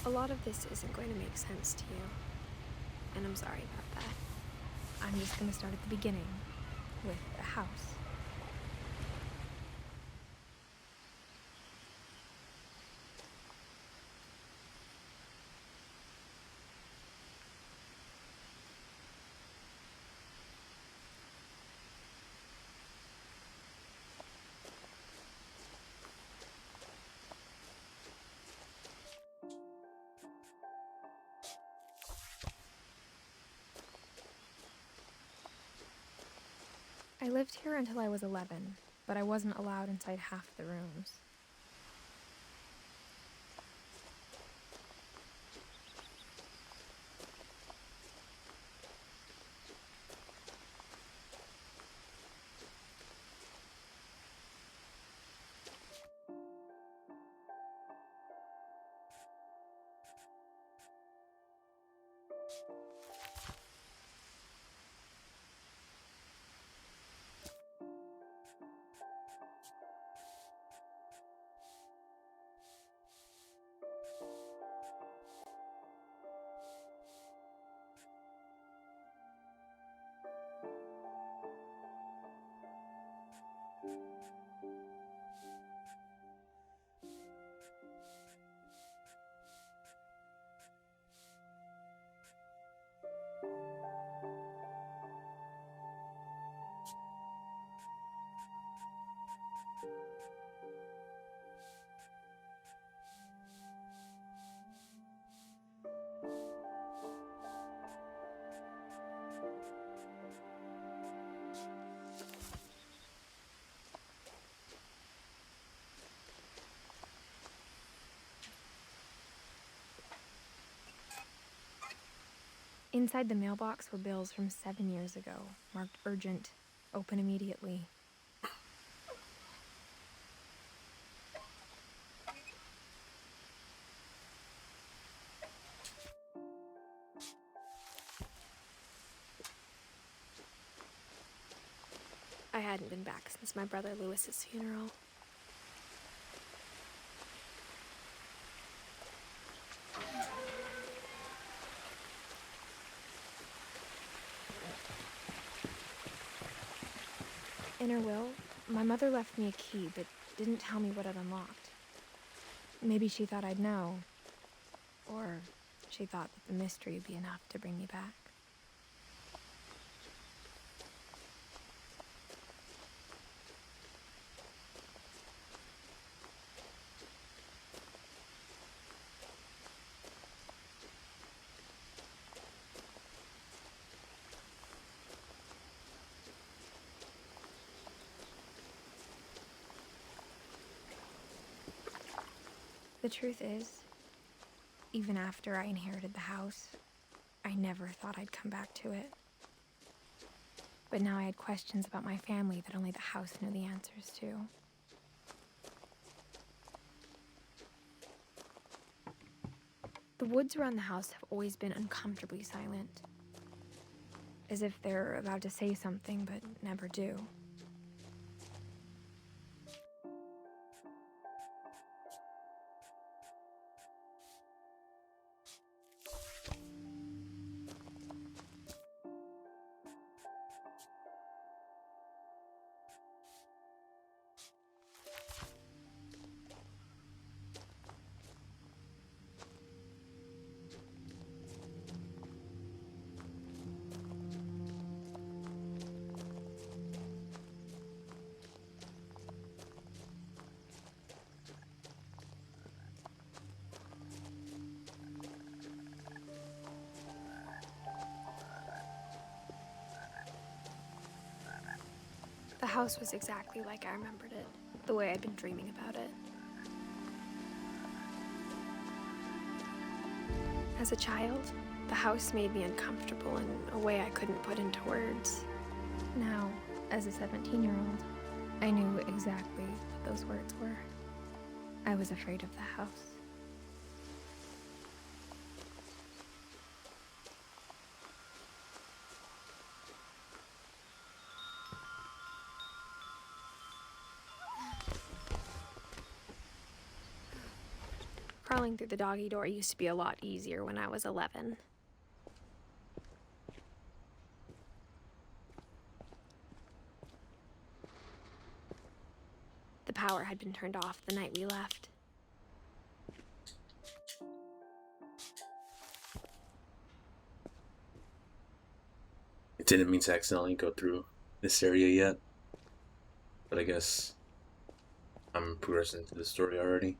A lot of this isn't going to make sense to you, and I'm sorry about that. I'm just going to start at the beginning, with a house. I lived here until I was 11, but I wasn't allowed inside half the rooms. Inside the mailbox were bills from 7 years ago, marked urgent, open immediately. I hadn't been back since my brother Lewis's funeral. In her will, my mother left me a key, but didn't tell me what it unlocked. Maybe she thought I'd know, or she thought that the mystery would be enough to bring me back. The truth is, even after I inherited the house, I never thought I'd come back to it. But now I had questions about my family that only the house knew the answers to. The woods around the house have always been uncomfortably silent, as if they're about to say something but never do. The house was exactly like I remembered it, the way I'd been dreaming about it. As a child, the house made me uncomfortable in a way I couldn't put into words. Now, as a 17-year-old, I knew exactly what those words were. I was afraid of the house. Crawling through the doggy door used to be a lot easier when I was 11. The power had been turned off the night we left. I didn't mean to accidentally go through this area yet, but I guess I'm progressing through the story already.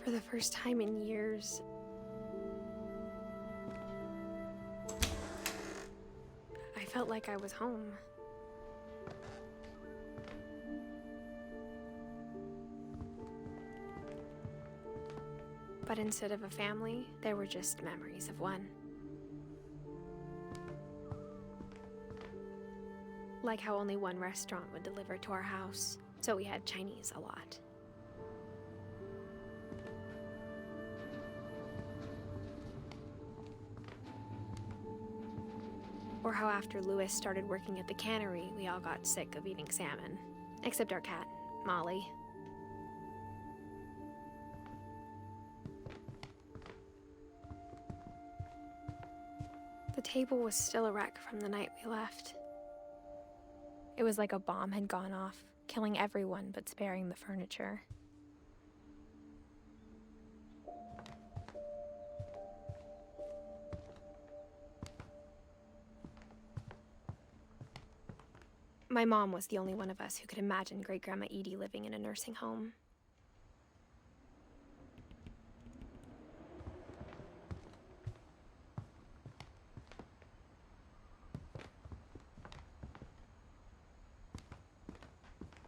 For the first time in years, I felt like I was home. But instead of a family, there were just memories of one. Like how only one restaurant would deliver to our house, so we had Chinese a lot. Or how after Louis started working at the cannery, we all got sick of eating salmon. Except our cat, Molly. The table was still a wreck from the night we left. It was like a bomb had gone off, killing everyone but sparing the furniture. My mom was the only one of us who could imagine Great-Grandma Edie living in a nursing home.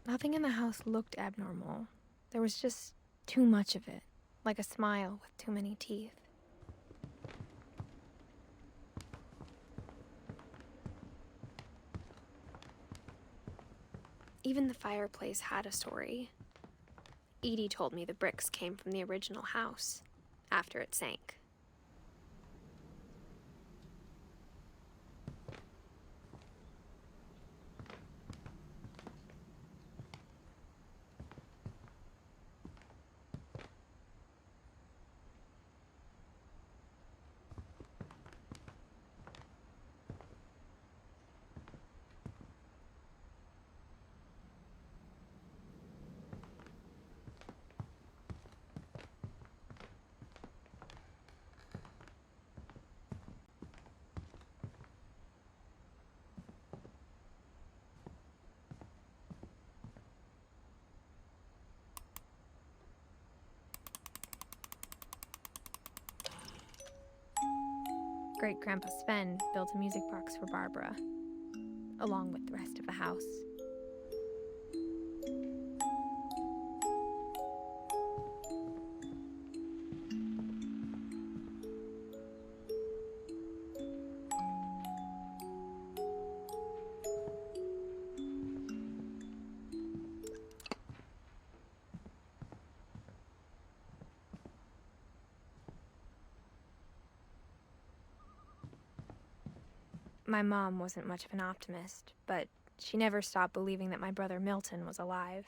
Nothing in the house looked abnormal. There was just too much of it, like a smile with too many teeth. Even the fireplace had a story. Edie told me the bricks came from the original house, after it sank. Great-Grandpa Sven built a music box for Barbara, along with the rest of the house. My mom wasn't much of an optimist, but she never stopped believing that my brother Milton was alive.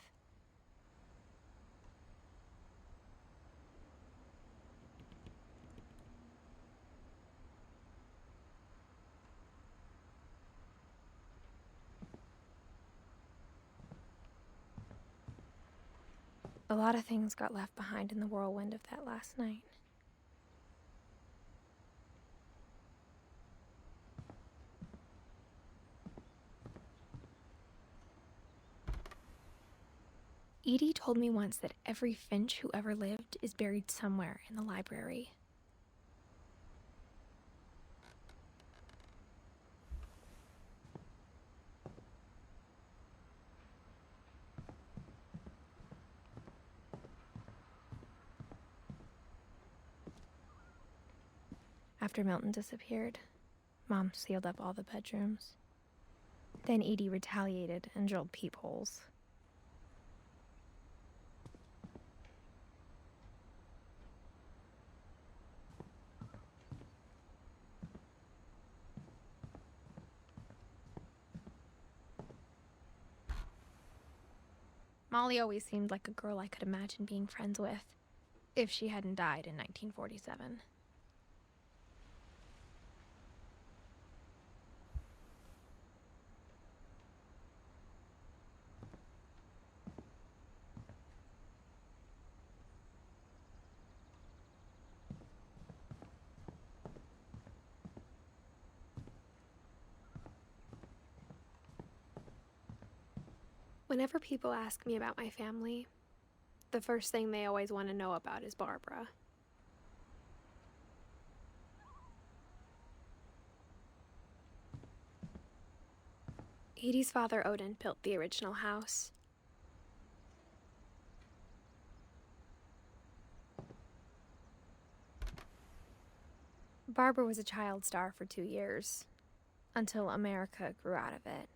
A lot of things got left behind in the whirlwind of that last night. Edie told me once that every Finch who ever lived is buried somewhere in the library. After Milton disappeared, Mom sealed up all the bedrooms. Then Edie retaliated and drilled peepholes. Molly always seemed like a girl I could imagine being friends with, if she hadn't died in 1947. Whenever people ask me about my family, the first thing they always want to know about is Barbara. Edie's father, Odin, built the original house. Barbara was a child star for 2 years, until America grew out of it.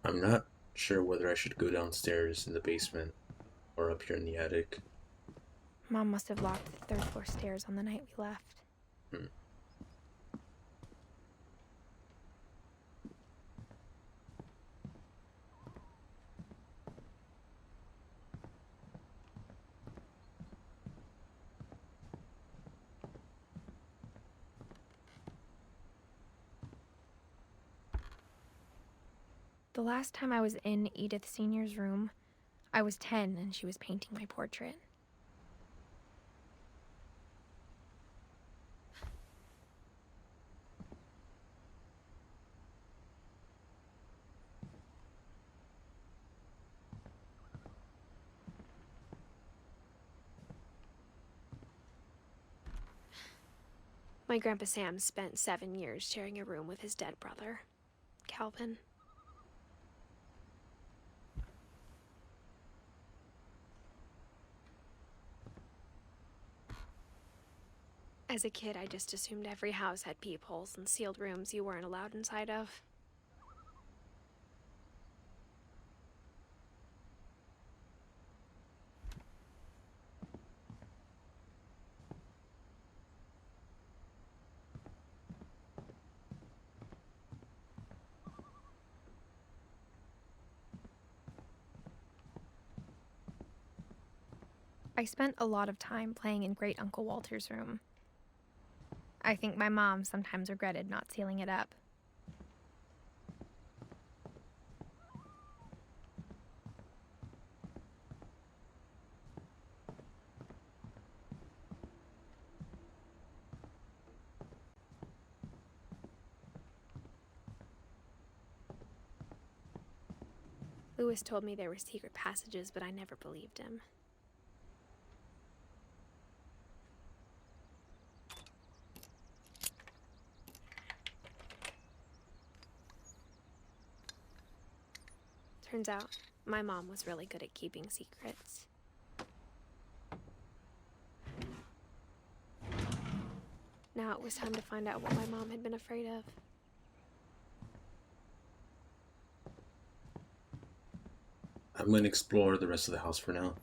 I'm not sure whether I should go downstairs in the basement or up here in the attic. Mom must have locked the third floor stairs on the night we left. Hmm. The last time I was in Edith Sr.'s room, I was 10 and she was painting my portrait. My Grandpa Sam spent 7 years sharing a room with his dead brother, Calvin. As a kid, I just assumed every house had peepholes and sealed rooms you weren't allowed inside of. I spent a lot of time playing in Great Uncle Walter's room. I think my mom sometimes regretted not sealing it up. Lewis told me there were secret passages, but I never believed him. Turns out, my mom was really good at keeping secrets. Now it was time to find out what my mom had been afraid of. I'm going to explore the rest of the house for now.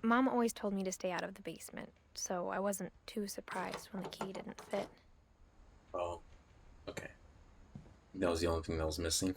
Mom always told me to stay out of the basement, so I wasn't too surprised when the key didn't fit. Oh, okay. That was the only thing that was missing.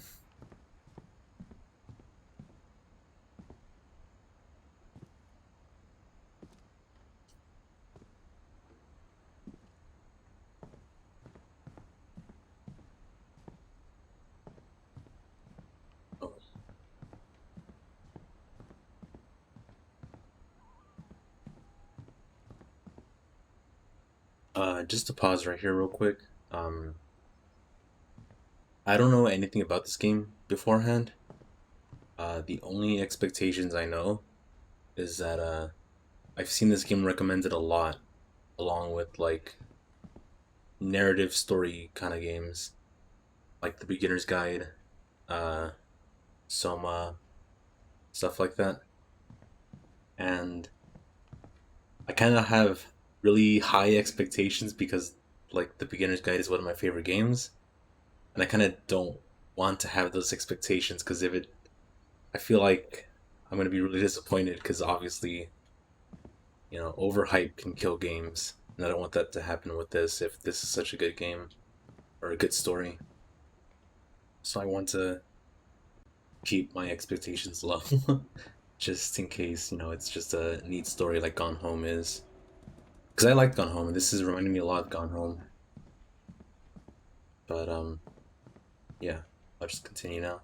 Just to pause right here real quick. Um, I don't know anything about this game beforehand. The only expectations I know is that I've seen this game recommended a lot, along with like narrative story kind of games, like the Beginner's Guide, uh, Soma, stuff like that. And I kind of have really high expectations because like the Beginner's Guide is one of my favorite games, and I kind of don't want to have those expectations because if it, I feel like I'm gonna be really disappointed because obviously, overhype can kill games, and I don't want that to happen with this if this is such a good game or a good story. So I want to keep my expectations low, just in case it's just a neat story like Gone Home is. Because I liked Gone Home, and this is reminding me a lot of Gone Home. But yeah, I'll just continue now.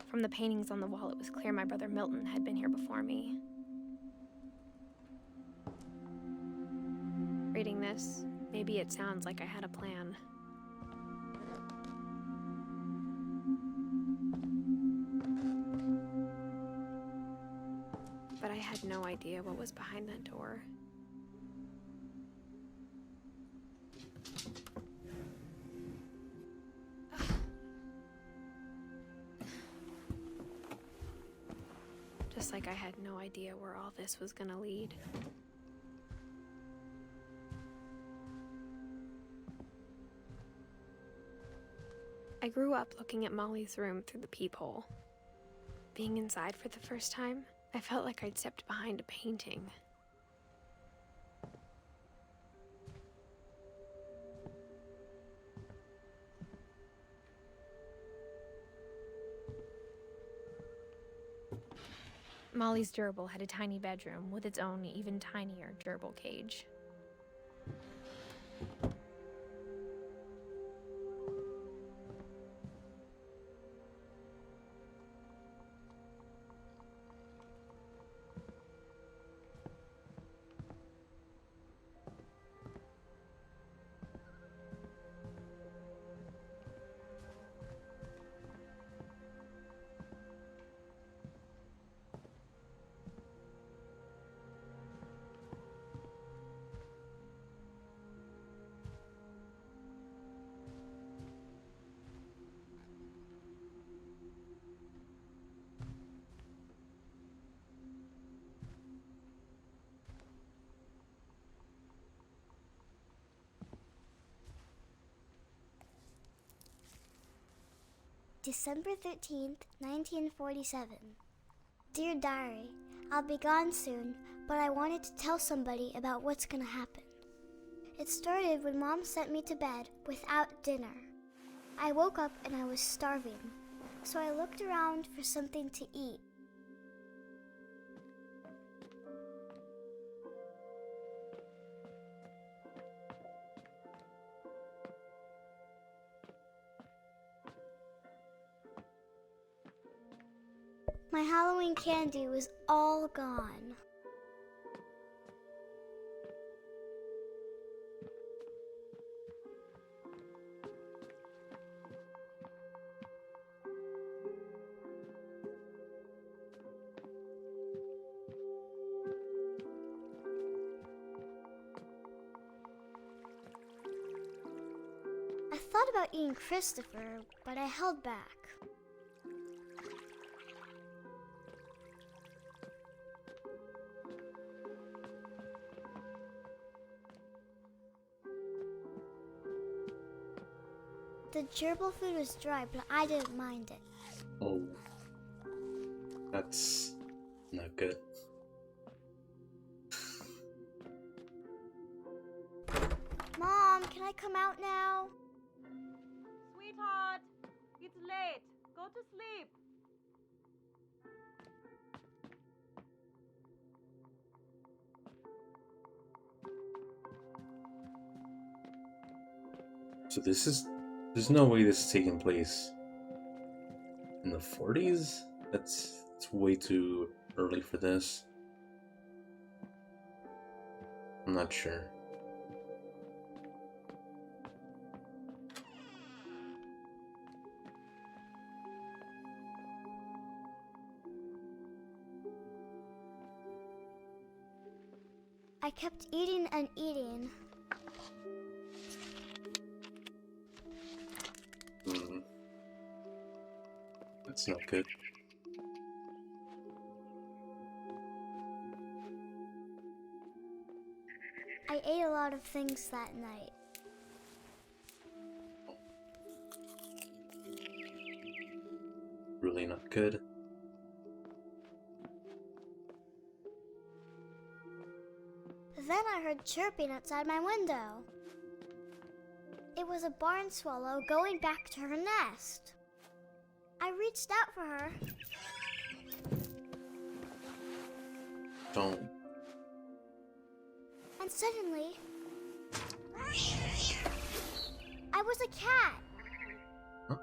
From the paintings on the wall, it was clear my brother Milton had been here before me. Reading this, maybe it sounds like I had a plan. But I had no idea what was behind that door. Just like I had no idea where all this was gonna lead. I grew up looking at Molly's room through the peephole. Being inside for the first time, I felt like I'd stepped behind a painting. Molly's gerbil had a tiny bedroom with its own even tinier gerbil cage. December 13th, 1947. Dear Diary, I'll be gone soon, but I wanted to tell somebody about what's gonna happen. It started when Mom sent me to bed without dinner. I woke up and I was starving, so I looked around for something to eat. My Halloween candy was all gone. I thought about eating Christopher, but I held back. The gerbil food was dry, but I didn't mind it. Oh, that's not good. Mom, can I come out now? Sweetheart, it's late. Go to sleep. So there's no way this is taking place in the 40s? That's way too early for this. I'm not sure. I kept eating and eating. That's not good. I ate a lot of things that night. Really not good. Then I heard chirping outside my window. It was a barn swallow going back to her nest. I reached out for her. Don't. And suddenly, I was a cat. Huh?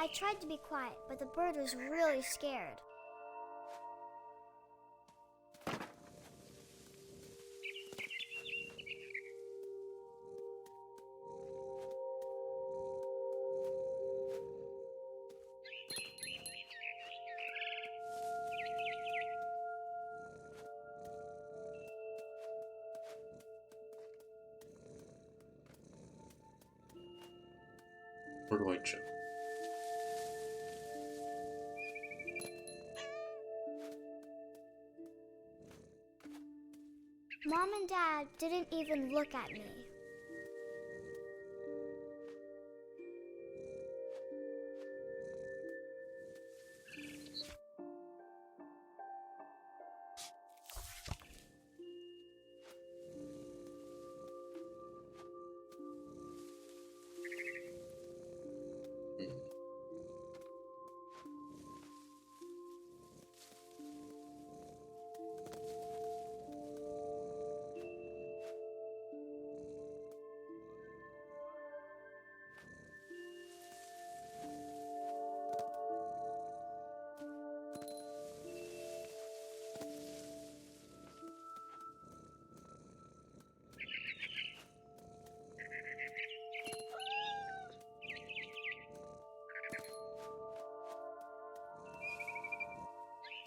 I tried to be quiet, but the bird was really scared. Where do I jump? Mom and Dad didn't even look at me.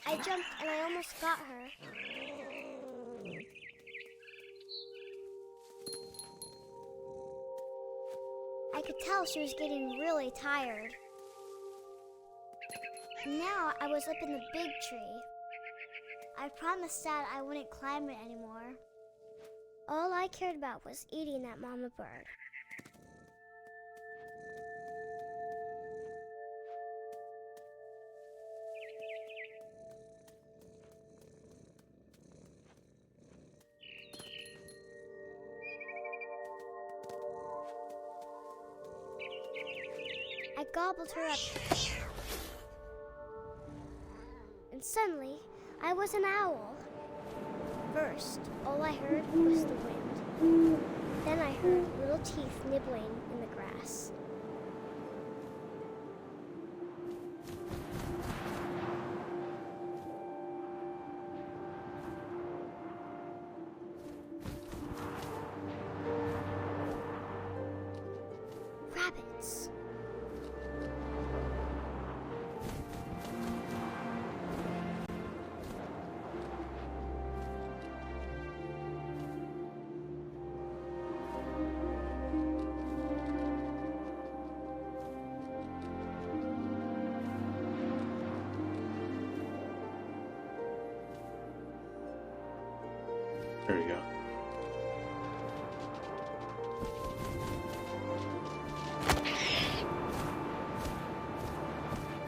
I jumped and I almost got her. I could tell she was getting really tired. Now I was up in the big tree. I promised Dad I wouldn't climb it anymore. All I cared about was eating that mama bird. I gobbled her up. And suddenly, I was an owl. First, all I heard was the wind. Then I heard little teeth nibbling in the grass. Rabbits. There you go.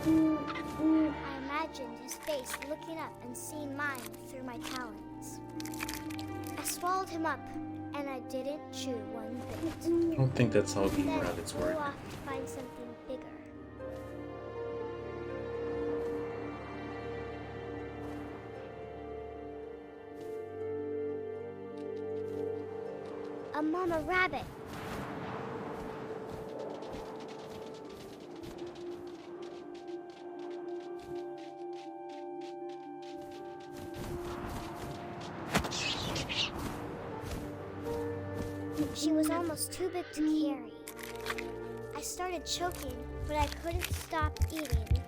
I imagined his face looking up and seeing mine through my talons. I swallowed him up, and I didn't chew one bit. I don't think that's how eating Then rabbits flew work. off to find something bigger. A mama rabbit. She was almost too big to carry. I started choking, but I couldn't stop eating.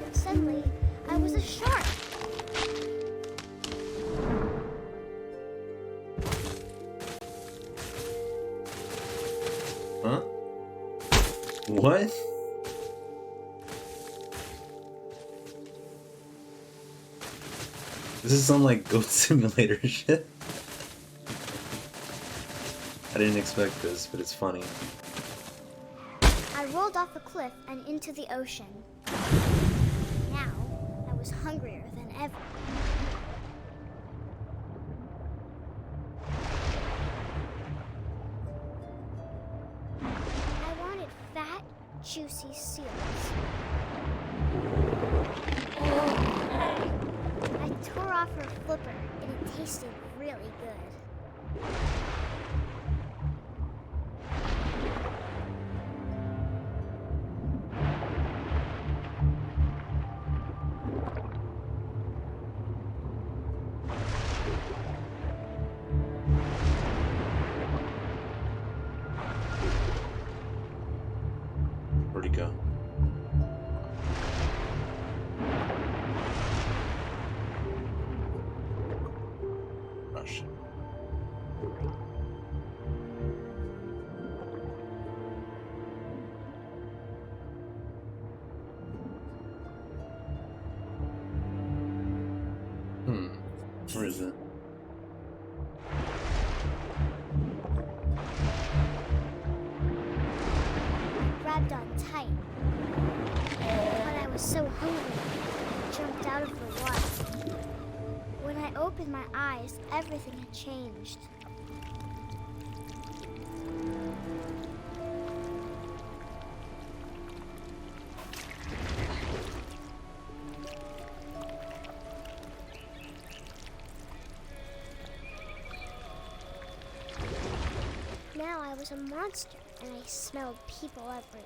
And suddenly, I was a shark. Huh? What? This is some like goat simulator shit. I didn't expect this, but it's funny. I rolled off the cliff and into the ocean. Now, I was hungrier than ever. I wanted fat, juicy seals. I tore off her flipper, and it tasted really good. Where'd he go? Oh shit. Where is it? Grabbed on tight. But I was so hungry, I jumped out of the water. When I opened my eyes, everything had changed. Now I was a monster, and I smelled people everywhere.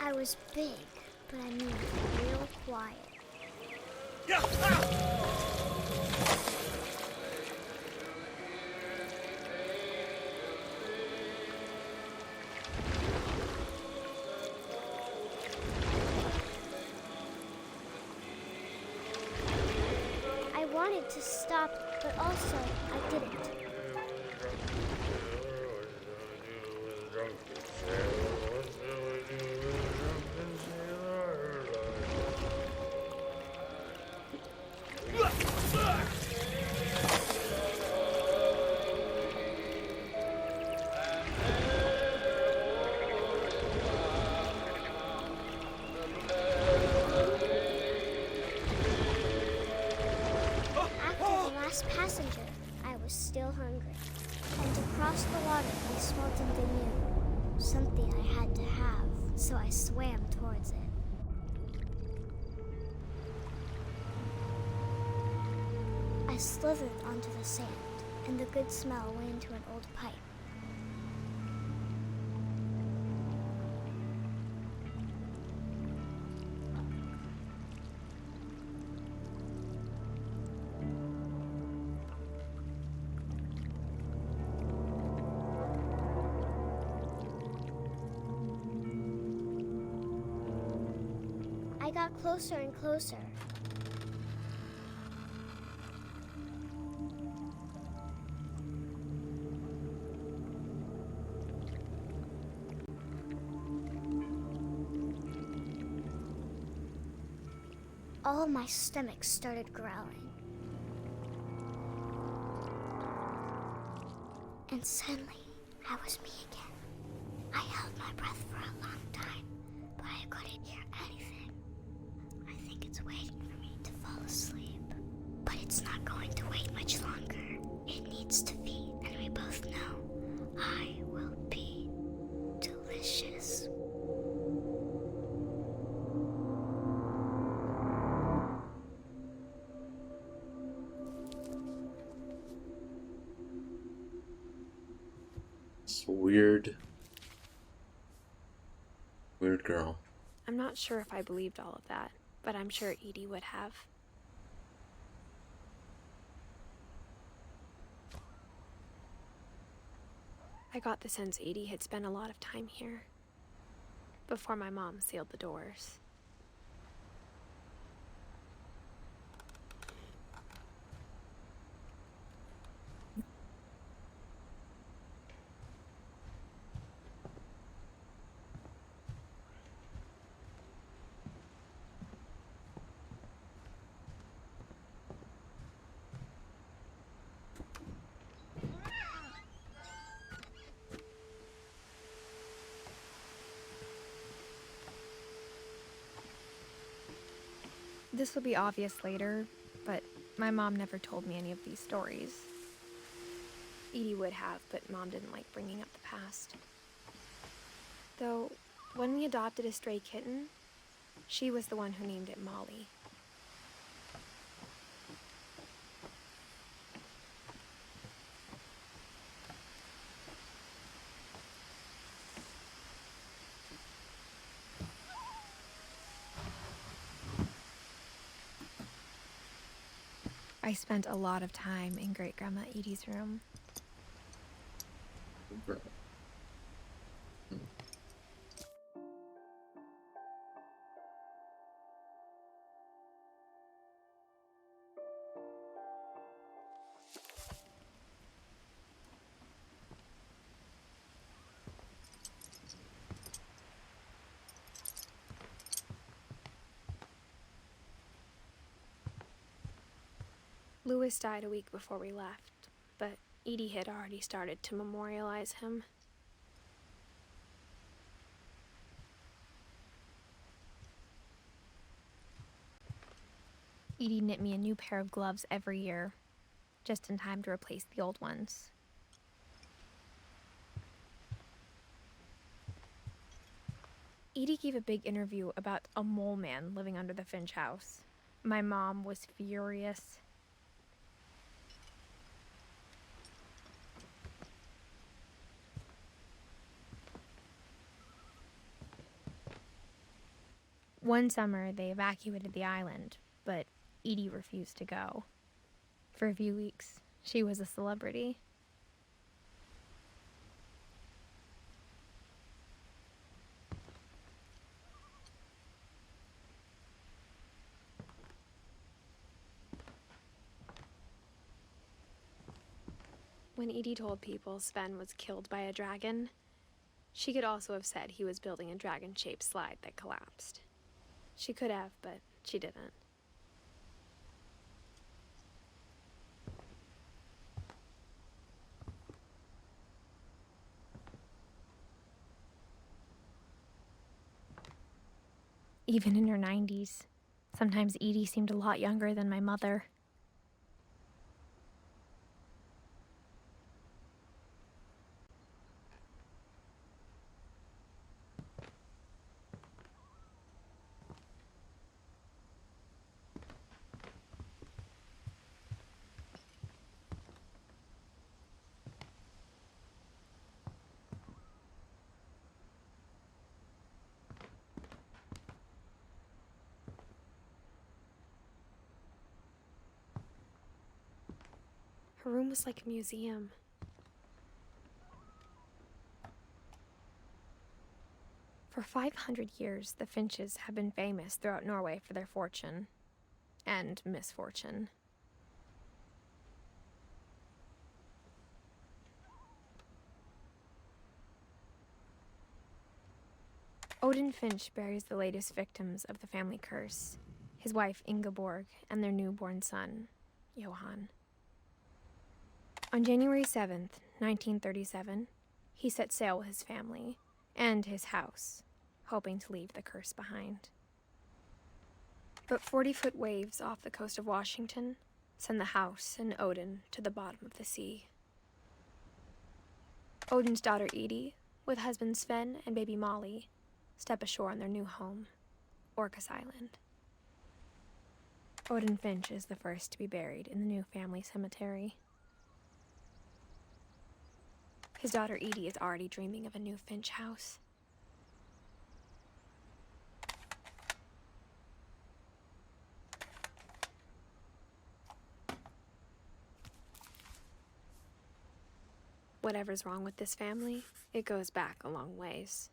I was big, but I moved real quiet. I wanted to stop, but also I didn't. Passenger, I was still hungry. And to cross the water, I smelled something new. Something I had to have, so I swam towards it. I slithered onto the sand, and the good smell went into an old pipe. I got closer and closer. All my stomach started growling. And suddenly, I was me again. I held my breath for a long time, but I couldn't hear anything. I think it's waiting for me to fall asleep, but it's not going to wait needs to feed, and we both know I will be delicious. It's weird. Weird girl. I'm not sure if I believed all of that, but I'm sure Edie would have. I got the sense Edie had spent a lot of time here before my mom sealed the doors. This will be obvious later, but my mom never told me any of these stories. Edie would have, but Mom didn't like bringing up the past. Though, when we adopted a stray kitten, she was the one who named it Molly. I spent a lot of time in Great-Grandma Edie's room. Louis died a week before we left, but Edie had already started to memorialize him. Edie knit me a new pair of gloves every year, just in time to replace the old ones. Edie gave a big interview about a mole man living under the Finch house. My mom was furious. One summer, they evacuated the island, but Edie refused to go. For a few weeks, she was a celebrity. When Edie told people Sven was killed by a dragon, she could also have said he was building a dragon-shaped slide that collapsed. She could have, but she didn't. Even in her 90s, sometimes Edie seemed a lot younger than my mother. Her room was like a museum. For 500 years, the Finches have been famous throughout Norway for their fortune and misfortune. Odin Finch buries the latest victims of the family curse, his wife Ingeborg and their newborn son, Johan. On January 7th, 1937, he set sail with his family and his house, hoping to leave the curse behind. But 40-foot waves off the coast of Washington send the house and Odin to the bottom of the sea. Odin's daughter Edith, with husband Sven and baby Molly, step ashore on their new home, Orcas Island. Odin Finch is the first to be buried in the new family cemetery. His daughter Edie is already dreaming of a new Finch house. Whatever's wrong with this family, it goes back a long ways.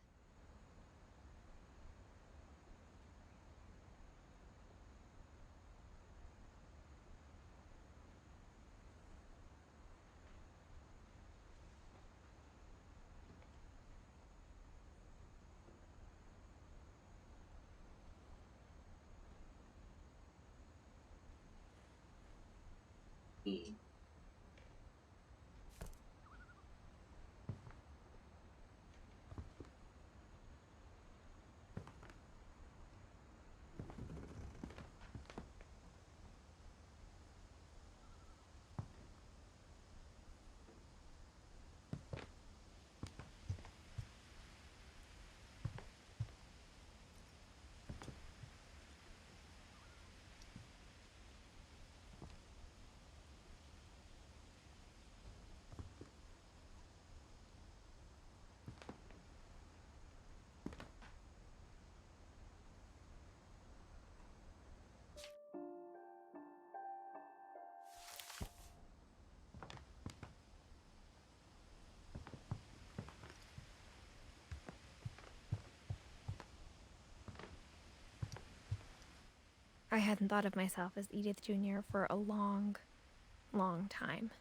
I hadn't thought of myself as Edith Jr. for a long, long time.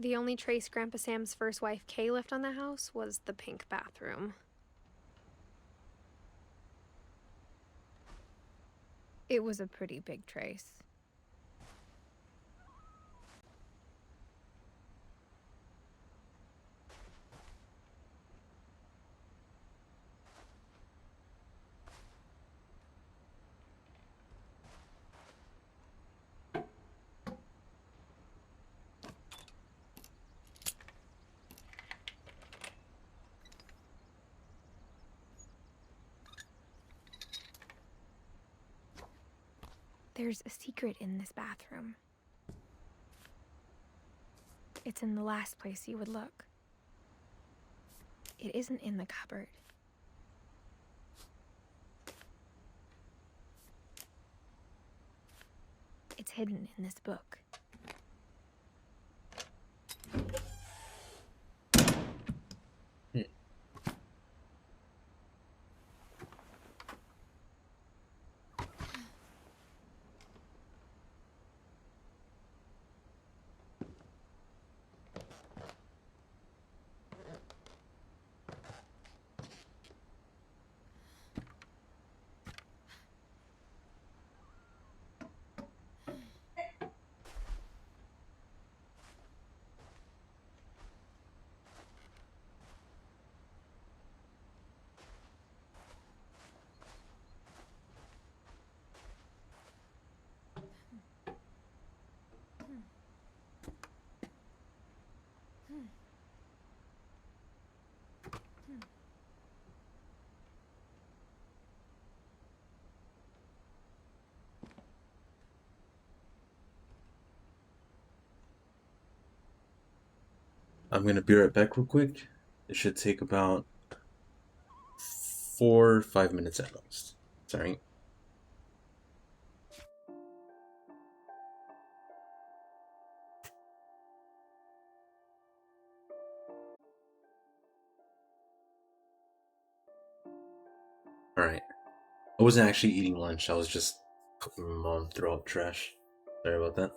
The only trace Grandpa Sam's first wife, Kay, left on the house was the pink bathroom. It was a pretty big trace. There's a secret in this bathroom. It's in the last place you would look. It isn't in the cupboard. It's hidden in this book. I'm gonna be right back real quick. It should take about 4 or 5 minutes at most. Sorry. Alright. I wasn't actually eating lunch, I was just helping my mom throw out trash. Sorry about that.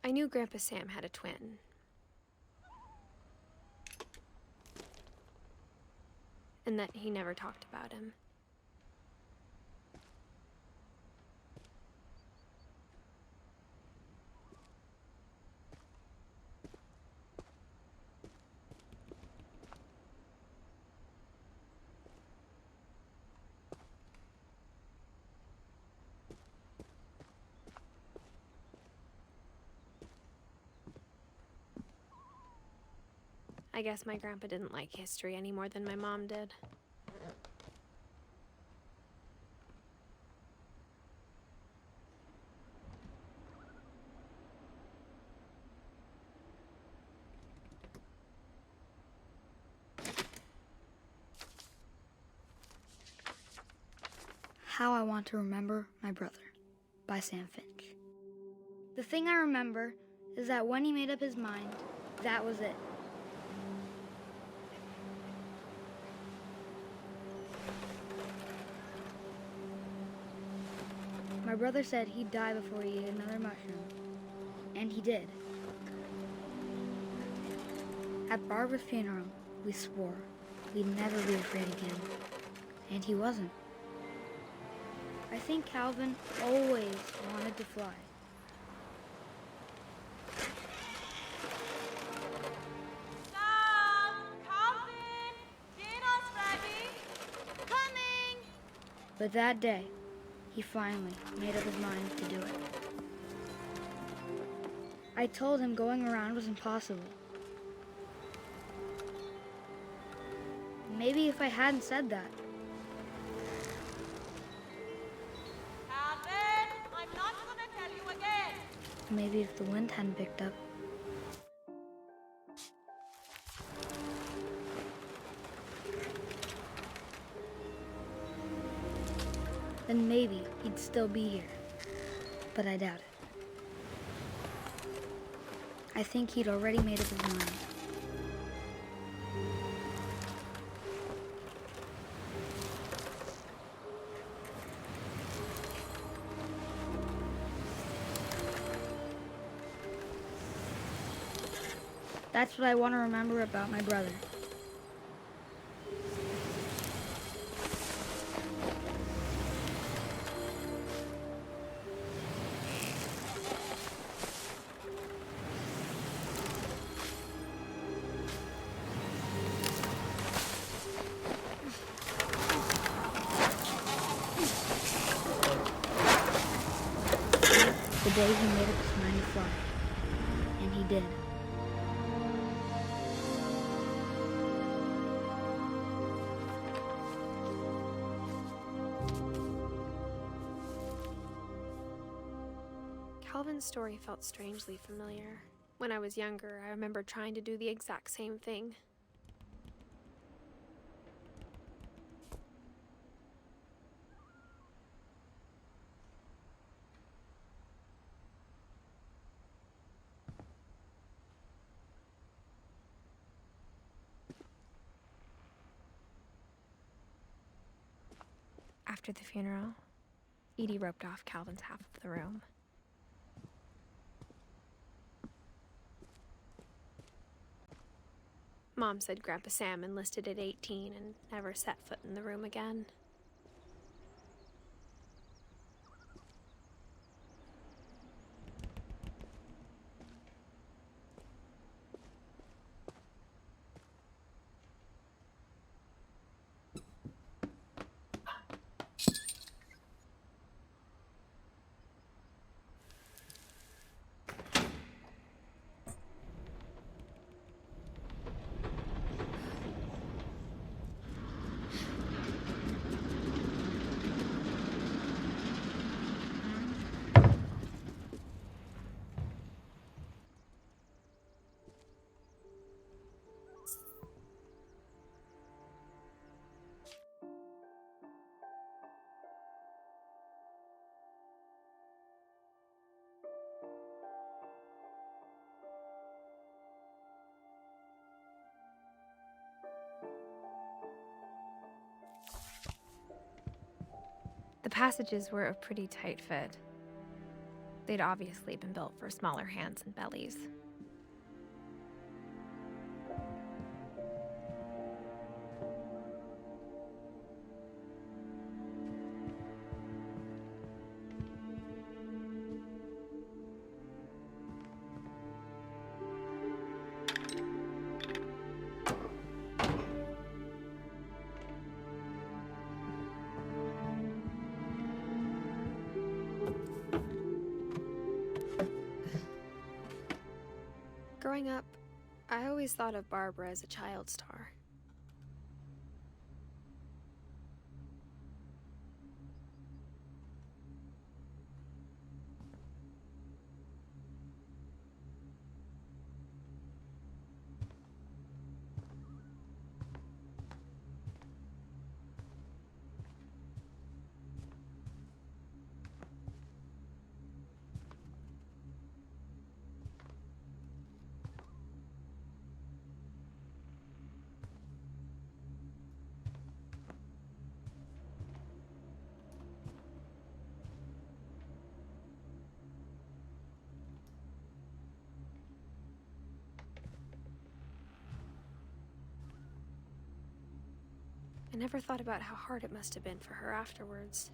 I knew Grandpa Sam had a twin. And that he never talked about him. I guess my grandpa didn't like history any more than my mom did. How I Want to Remember My Brother by Sam Finch. The thing I remember is that when he made up his mind, that was it. My brother said he'd die before he ate another mushroom, and he did. At Barbara's funeral, we swore we'd never be afraid again, and he wasn't. I think Calvin always wanted to fly. Sam! Calvin! Dinner's ready! Coming! But that day, he finally made up his mind to do it. I told him going around was impossible. Maybe if I hadn't said that, Calvin! I'm not gonna tell you again! maybe if the wind hadn't picked up, then maybe he'd still be here. But I doubt it. I think he'd already made up his mind. That's what I want to remember about my brother. The day he made up his mind to fly. And he did. Calvin's story felt strangely familiar. When I was younger, I remember trying to do the exact same thing. After the funeral, Edie roped off Calvin's half of the room. Mom said Grandpa Sam enlisted at 18 and never set foot in the room again. The passages were a pretty tight fit. They'd obviously been built for smaller hands and bellies. Growing up, I always thought of Barbara as a child star. I never thought about how hard it must have been for her afterwards.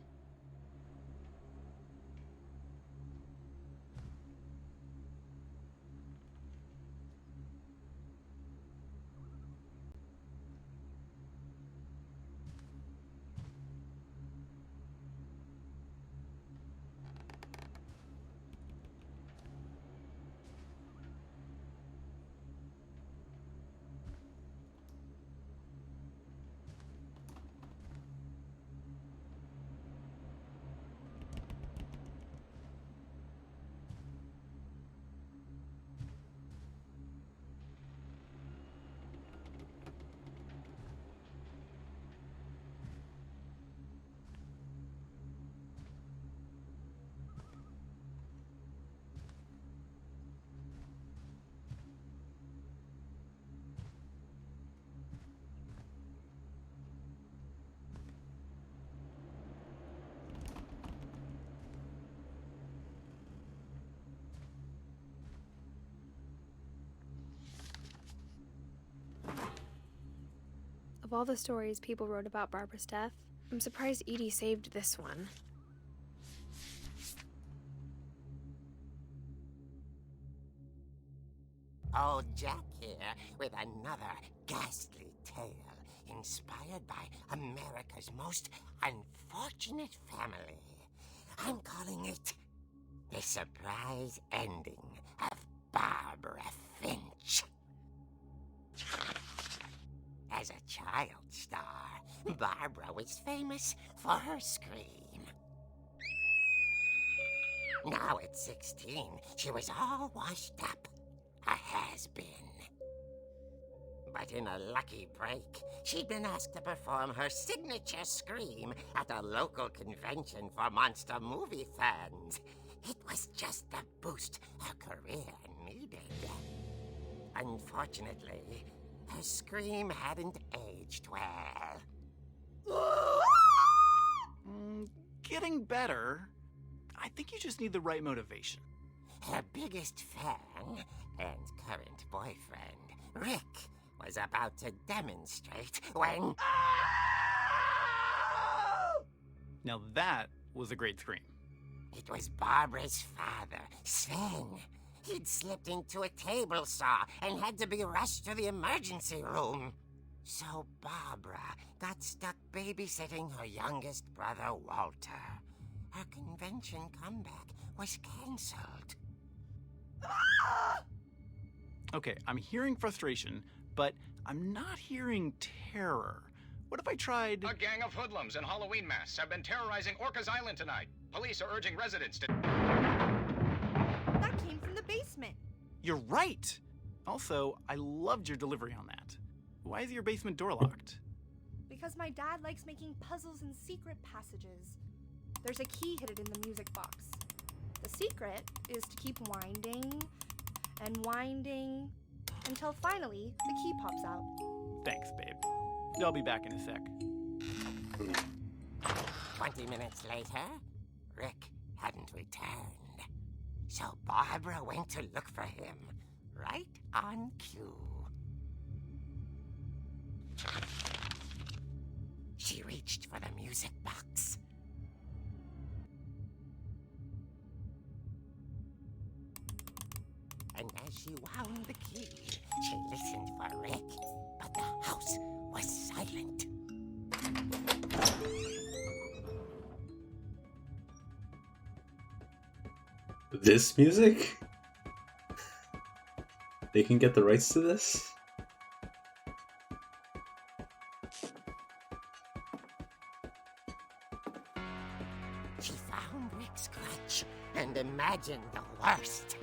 Of all the stories people wrote about Barbara's death, I'm surprised Edie saved this one. Old Jack here with another ghastly tale inspired by America's most unfortunate family. I'm calling it The Surprise Ending of Barbara Finch. As a child star, Barbara was famous for her scream. Now at 16, she was all washed up. A has-been. But in a lucky break, she'd been asked to perform her signature scream at a local convention for monster movie fans. It was just the boost her career needed. Unfortunately, her scream hadn't aged well. Getting better. I think you just need the right motivation. Her biggest fan and current boyfriend, Rick, was about to demonstrate when... Now that was a great scream. It was Barbara's father, Sven. He'd slipped into a table saw and had to be rushed to the emergency room. So Barbara got stuck babysitting her youngest brother, Walter. Her convention comeback was cancelled. Okay, I'm hearing frustration, but I'm not hearing terror. What if I tried... A gang of hoodlums in Halloween masks have been terrorizing Orcas Island tonight. Police are urging residents to... That came from the basement. You're right! Also, I loved your delivery on that. Why is your basement door locked? Because my dad likes making puzzles and secret passages. There's a key hidden in the music box. The secret is to keep winding and winding until finally the key pops out. Thanks, babe. I'll be back in a sec. 20 minutes later, Rick hadn't returned. So Barbara went to look for him, right on cue. She reached for the music box. And as she wound the key, she listened for Rick, but the house was silent. This music? They can get the rights to this? She found Rick's crutch and imagined the worst.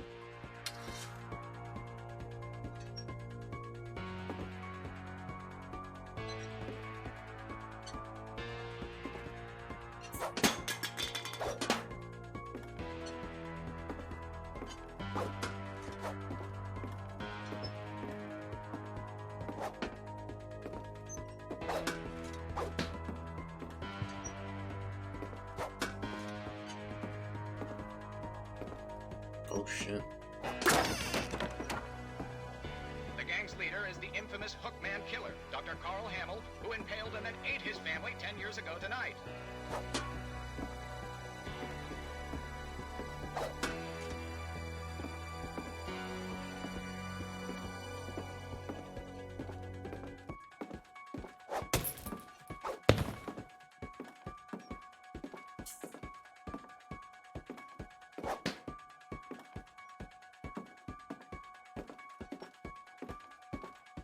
Oh shit. The gang's leader is the infamous Hookman killer, Dr. Carl Hamill, who impaled and then ate his family 10 years ago tonight.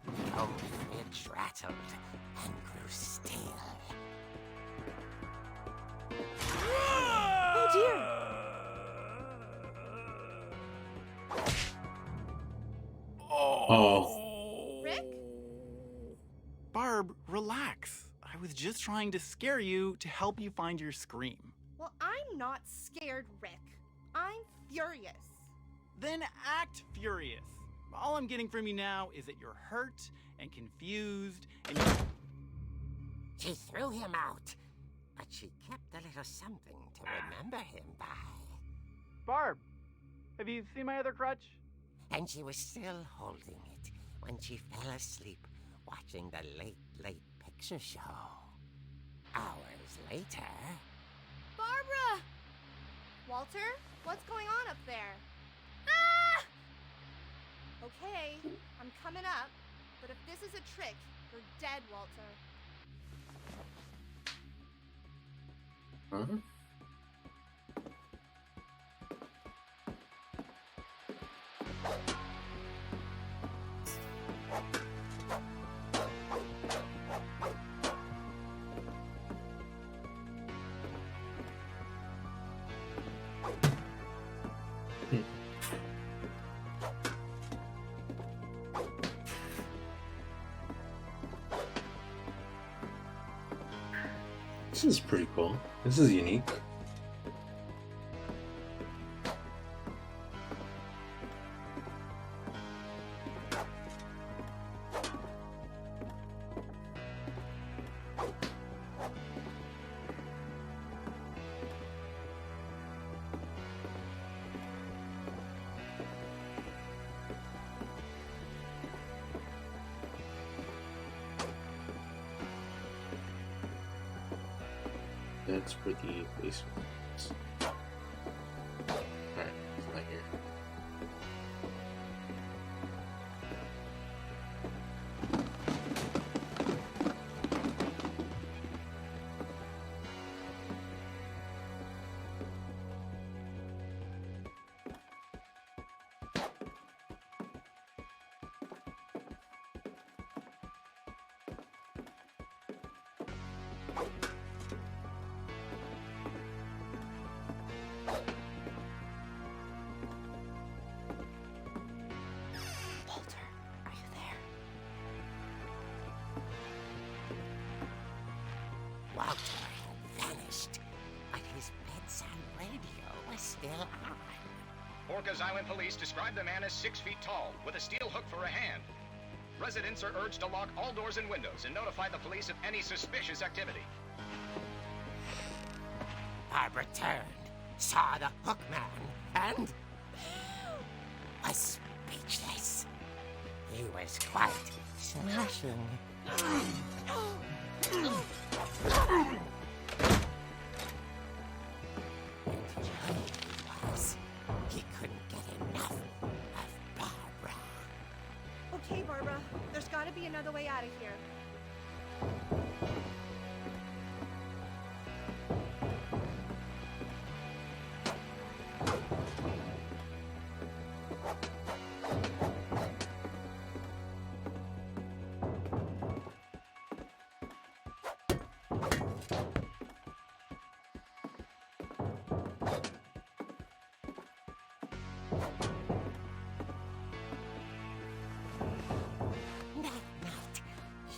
The old fridge rattled and grew still. Oh dear! Oh. Rick? Barb, relax. I was just trying to scare you to help you find your scream. Well, I'm not scared, Rick. I'm furious. Then act furious. All I'm getting from you now is that you're hurt and confused and you're... She threw him out, but she kept a little something to remember him by. Barb, have you seen my other crutch? And she was still holding it when she fell asleep watching the late picture show. Hours later... Barbara! Walter, what's going on up there? Ah! Okay, I'm coming up, but if this is a trick, you're dead, Walter. Huh? This is pretty cool. This is unique. That's for the basement. Alright, it's not here. Walter had vanished, but his bedside radio was still on. Orcas Island police describe the man as 6 feet tall, with a steel hook for a hand. Residents are urged to lock all doors and windows and notify the police of any suspicious activity. Barbara turned, saw the hook man, and was speechless. He was quite smashing. He couldn't get enough of Barbara. Okay, Barbara, there's gotta be another way out of here.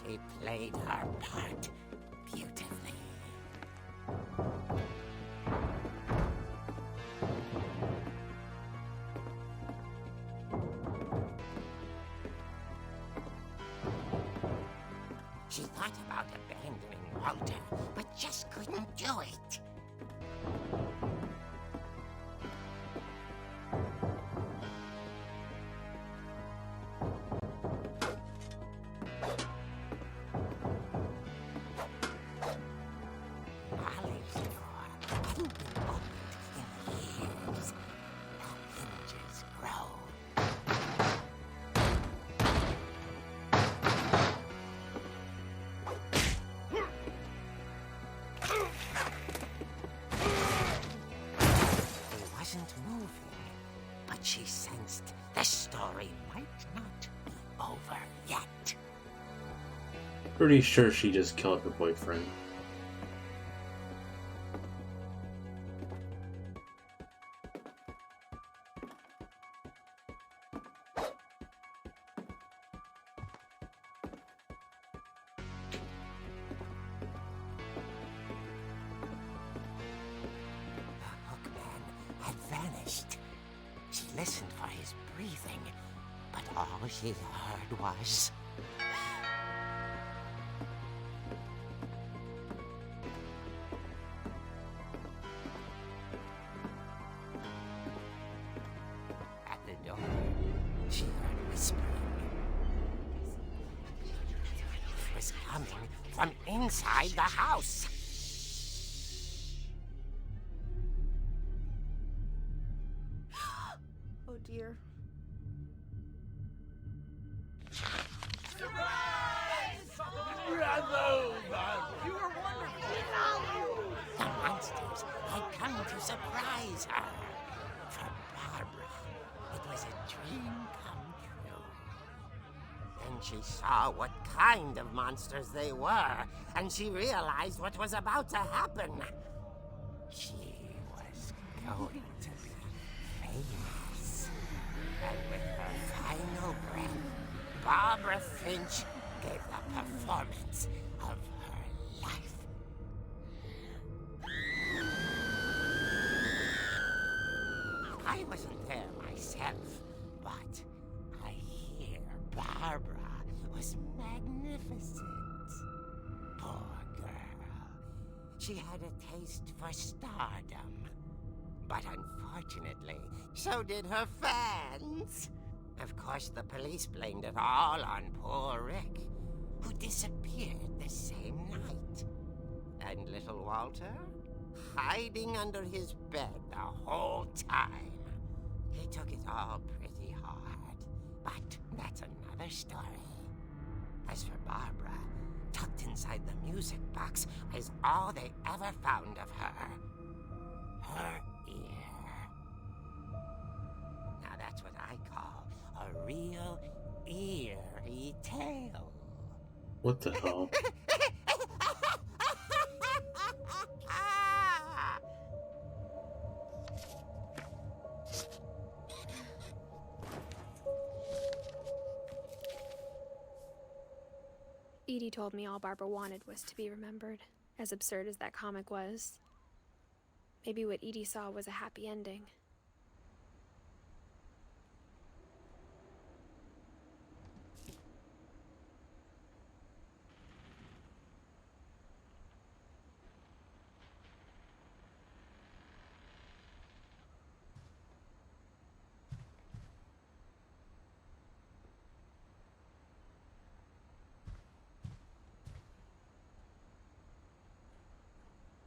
She played her part beautifully. She thought about abandoning Walter, but just couldn't do it. She sensed the story might not be over yet. Pretty sure she just killed her boyfriend. The hookman had vanished. She listened for his breathing, but all she heard was... At the door, she heard whispering. It was coming from inside the house. Oh dear. The monsters had come to surprise her. For Barbara, it was a dream come true. Then she saw what kind of monsters they were, and she realized what was about to happen. She was going to be famous. And with her final breath, Barbara Finch gave the performance of her life. I wasn't there myself, but I hear Barbara was magnificent. Poor girl. She had a taste for stardom. But unfortunately, so did her fans. Of course, the police blamed it all on poor Rick, who disappeared the same night. And little Walter? Hiding under his bed the whole time. He took it all pretty hard. But that's another story. As for Barbara, tucked inside the music box is all they ever found of her. Her ear. Now that's what I call a real eerie tale. What the hell? Edie told me all Barbara wanted was to be remembered, as absurd as that comic was. Maybe what Edie saw was a happy ending.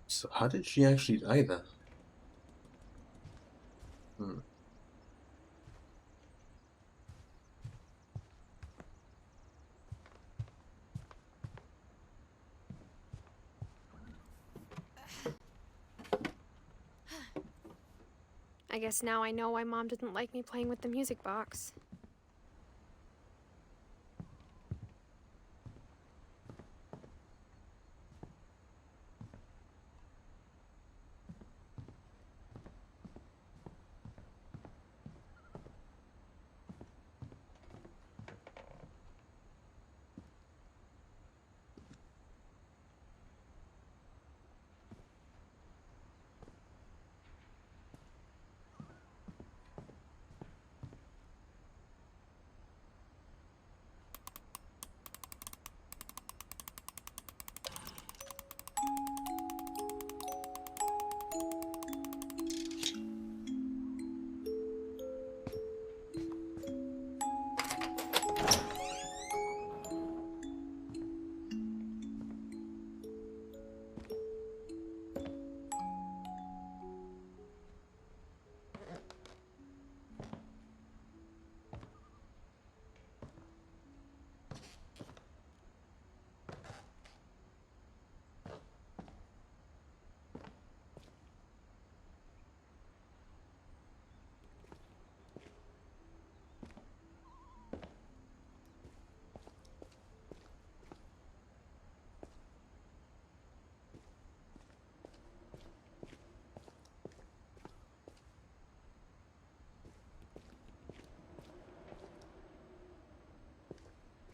So how did she actually die then? I guess now I know why Mom didn't like me playing with the music box.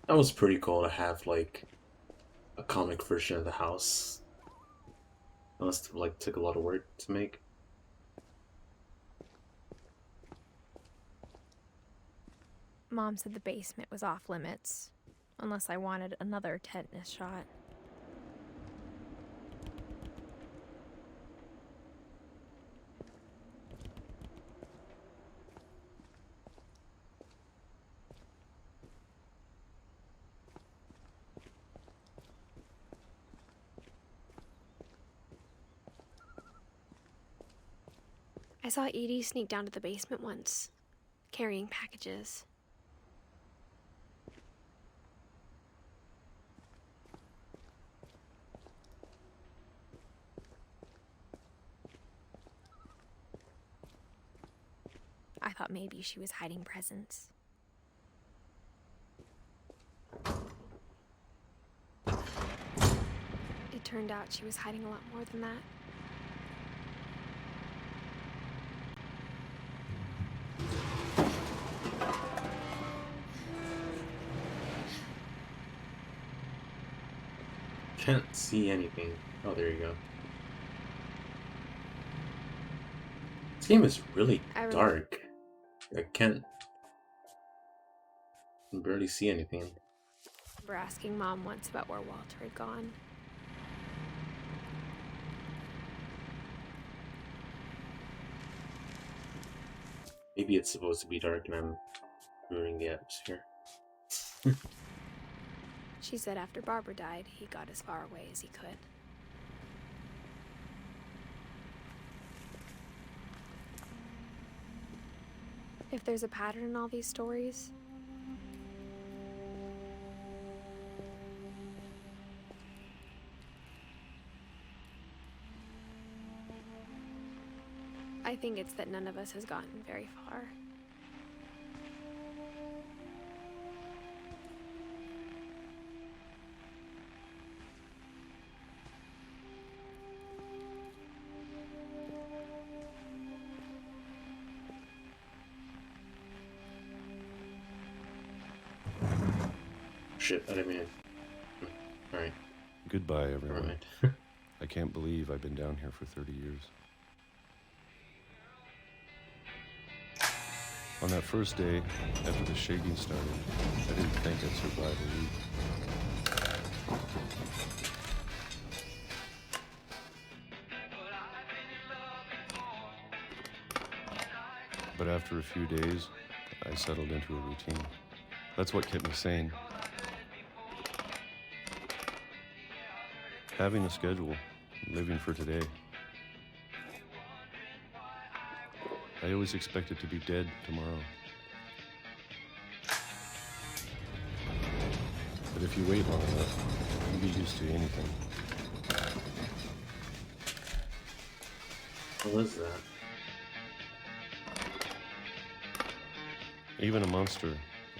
That was pretty cool to have like a comic version of the house. That must have like took a lot of work to make. Mom said the basement was off limits, unless I wanted another tetanus shot. I saw Edie sneak down to the basement once, carrying packages. I thought maybe she was hiding presents. It turned out she was hiding a lot more than that. Can't see anything. Oh, there you go. game is really I dark. I can't barely see anything. remember asking Mom once about where Walter had gone. Maybe it's supposed to be dark and I'm ruining the atmosphere. She said after Barbara died, he got as far away as he could. If there's a pattern in all these stories, I think it's that none of us has gotten very far. Shit, I didn't mean it. Alright, Goodbye, never everyone. mind. I can't believe I've been down here for 30 years. On that first day, after the shaking started, I didn't think I'd survive a week. But after a few days, I settled into a routine. That's what kept me sane. Having a schedule, living for today. I always expected to be dead tomorrow. But if you wait long enough, you get used to anything. What is that? Even a monster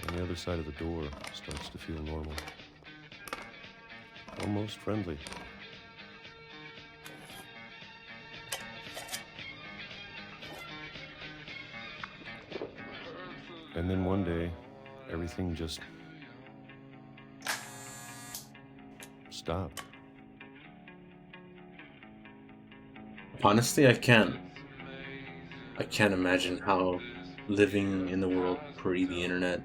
on the other side of the door starts to feel normal. Almost friendly. And then one day, everything just stopped. Honestly, I can't imagine how living in the world pre the internet.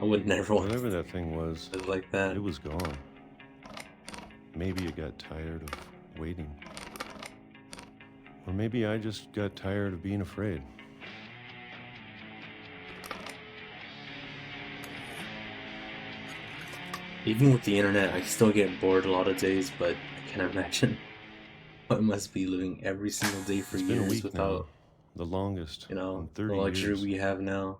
I would never want Whatever that thing was, to live like that. it was gone. Maybe it got tired of waiting. Or maybe I just got tired of being afraid. Even with the internet, I still get bored a lot of days, but I can't imagine what it must be living every single day for It's been a years week now, without, the longest you know, in the 30 luxury years. we have now.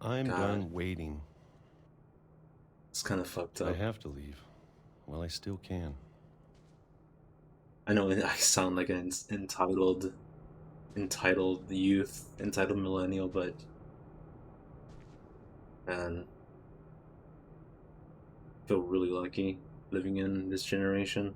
I'm God. done waiting. It's kind of fucked I up. have to leave. Well, I still can. I know I sound like an entitled youth, entitled millennial, but man, I feel really lucky living in this generation.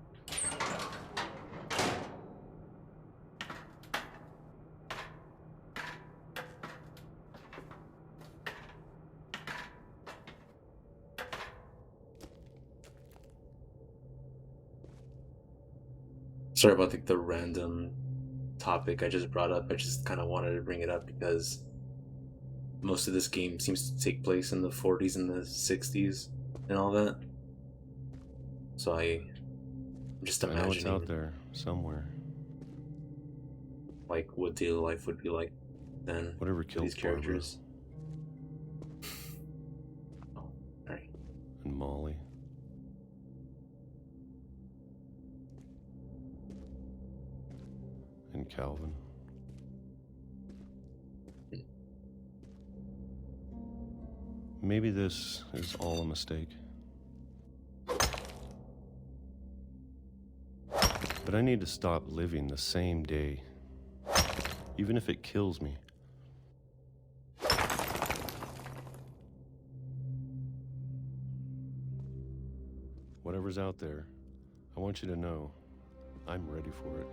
Sorry about the random topic I just brought up. I just kind of wanted to bring it up because most of this game seems to take place in the 40s and the 60s and all that. So I'm just I know it's imagining out there somewhere. like what daily life would be like then Whatever for killed these characters. Oh, alright. And Molly. And Calvin. Maybe this is all a mistake. But I need to stop living the same day, even if it kills me. Whatever's out there, I want you to know I'm ready for it.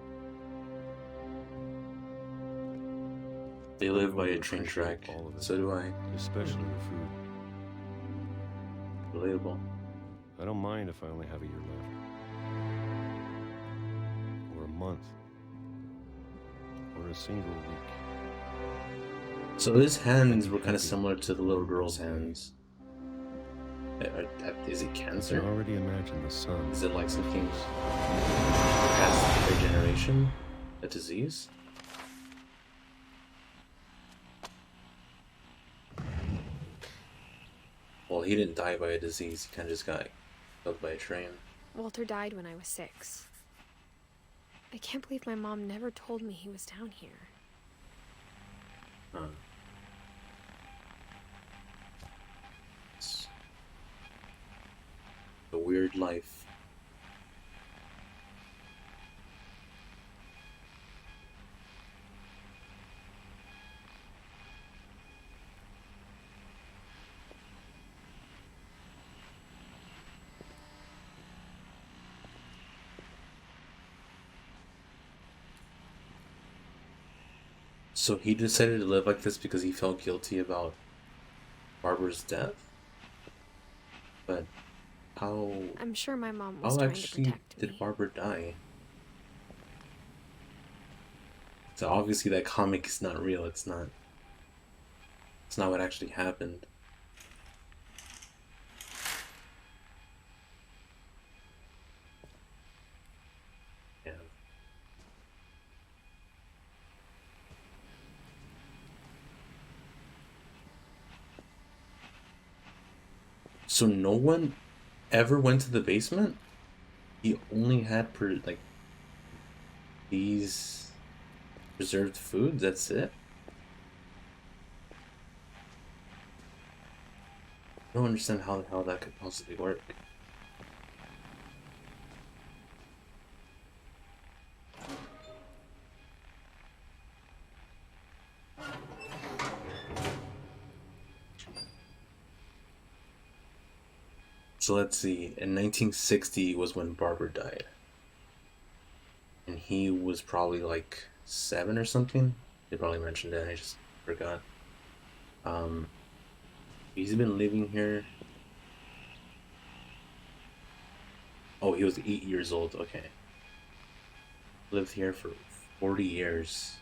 They I'm live by going a to train appreciate track. all of it. So do I. Especially the food. Relatable. I don't mind if I only have a year left. Or a month. for a single week. So his hands were kind of similar to the little girl's hands. Is it I can cancer? already imagine the sun. Is it like something past their generation? A disease? Well, he didn't die by a disease. He kind of just got killed by a train. Walter died when I was 6. I can't believe my mom never told me he was down here. Huh. It's a weird life. So he decided to live like this because he felt guilty about Barbara's death? But how I'm sure my mom was how trying to actually protect did me. Barbara die? So obviously that comic is not real. It's not what actually happened. Yeah. So no one ever went to the basement? He only had these preserved foods, that's it? I don't understand how the hell that could possibly work. So let's see, in 1960 was when Barbara died. And he was probably like 7 or something. They probably mentioned it, I just forgot. He's been living here. Oh, he was 8 years old, okay. Lived here for 40 years.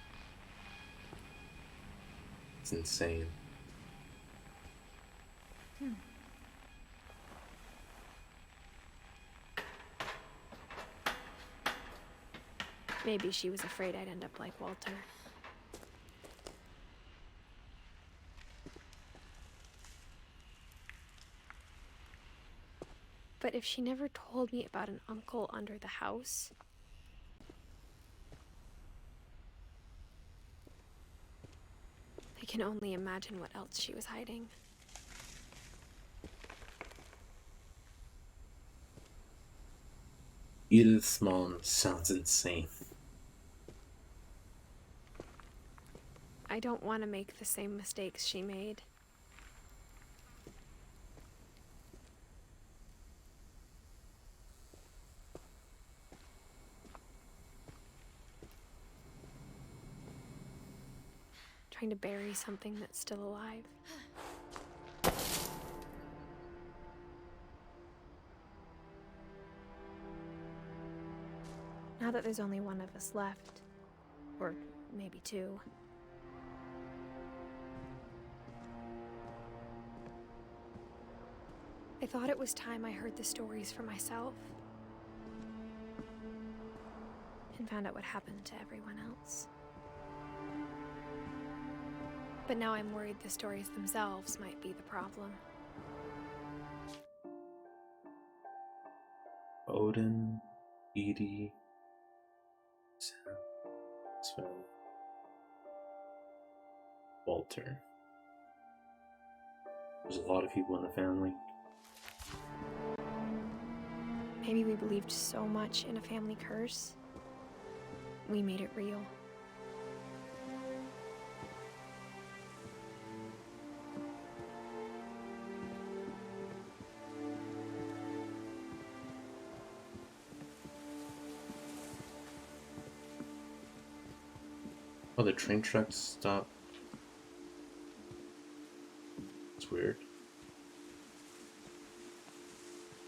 It's insane. Maybe she was afraid I'd end up like Walter. But if she never told me about an uncle under the house, I can only imagine what else she was hiding. Edith's mom sounds insane. I don't want to make the same mistakes she made. Trying to bury something that's still alive. Now that there's only one of us left, or maybe 2, I thought it was time I heard the stories for myself and found out what happened to everyone else. But now I'm worried the stories themselves might be the problem. Odin, Edie, Sam, Sven, Walter. There's a lot of people in the family. Maybe we believed so much in a family curse, we made it real. Oh, the train tracks stop. It's weird.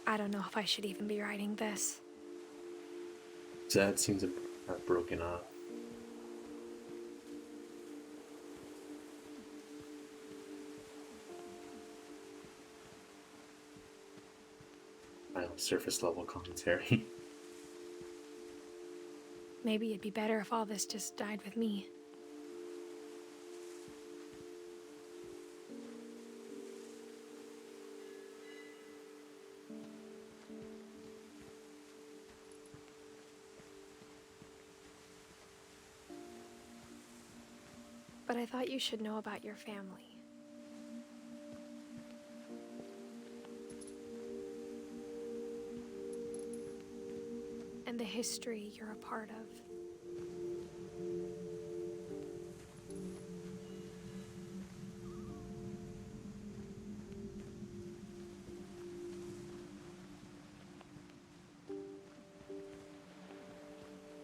I don't know if I should even be writing this. Dad seems to have broken off. surface level commentary. Maybe it'd be better if all this just died with me. But I thought you should know about your family. And the history you're a part of.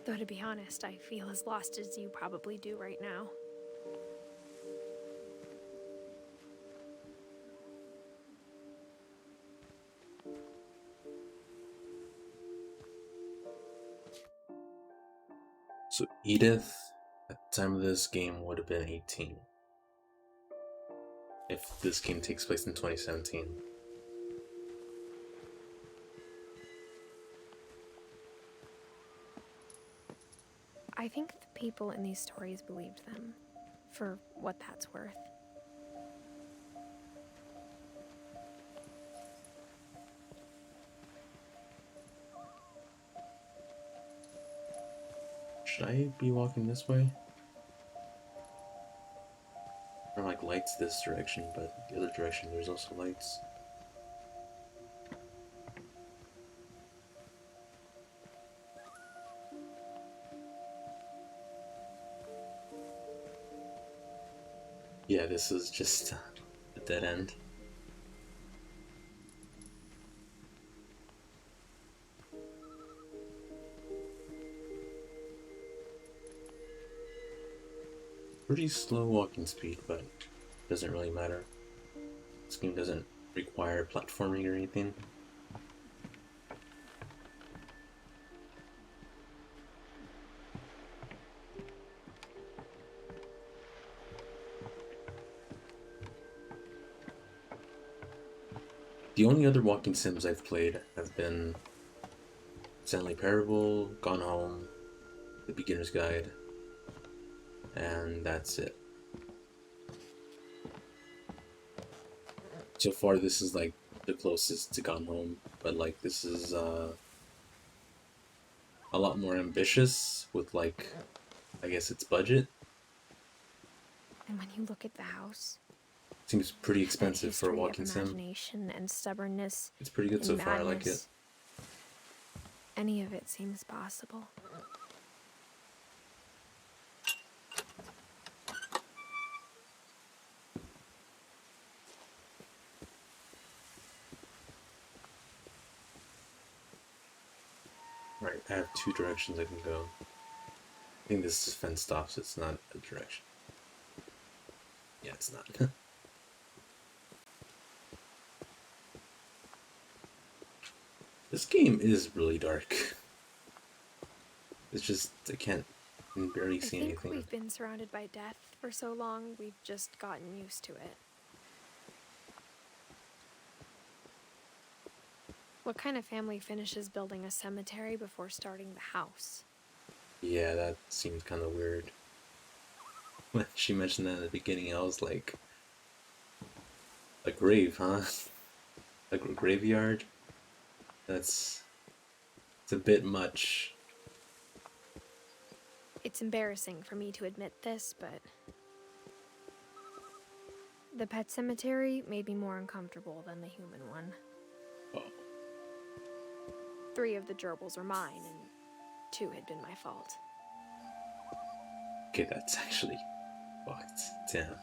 Though to be honest, I feel as lost as you probably do right now. So Edith, at the time of this game, would have been 18. If this game takes place in 2017. I think the people in these stories believed them, for what that's worth. Should I be walking this way? There are like lights this direction, but the other direction there's also lights. Yeah, this is just a dead end. Pretty slow walking speed, but doesn't really matter. This game doesn't require platforming or anything. The only other walking sims I've played have been Stanley Parable, Gone Home, The Beginner's Guide, and that's it. So far this is like the closest to Gone Home, but like this is a lot more ambitious with like, I guess its budget. And when you look at the house, Seems pretty expensive for a walking sim. Imagination and stubbornness. It's pretty good so far, I like it. Any of it seems possible. Right, I have two directions I can go. I think this is fenced off, so it's not a direction. Yeah, it's not. This game is really dark. It's just, I can't barely see anything. I think we've been surrounded by death for so long, we've just gotten used to it. What kind of family finishes building a cemetery before starting the house? Yeah, that seems kind of weird. When she mentioned that at the beginning, I was like, a grave, huh? A graveyard? It's a bit much. It's embarrassing for me to admit this, but the pet cemetery made me more uncomfortable than the human one. Oh. 3 of the gerbils are mine, and 2 had been my fault. Okay, that's actually fucked. Damn.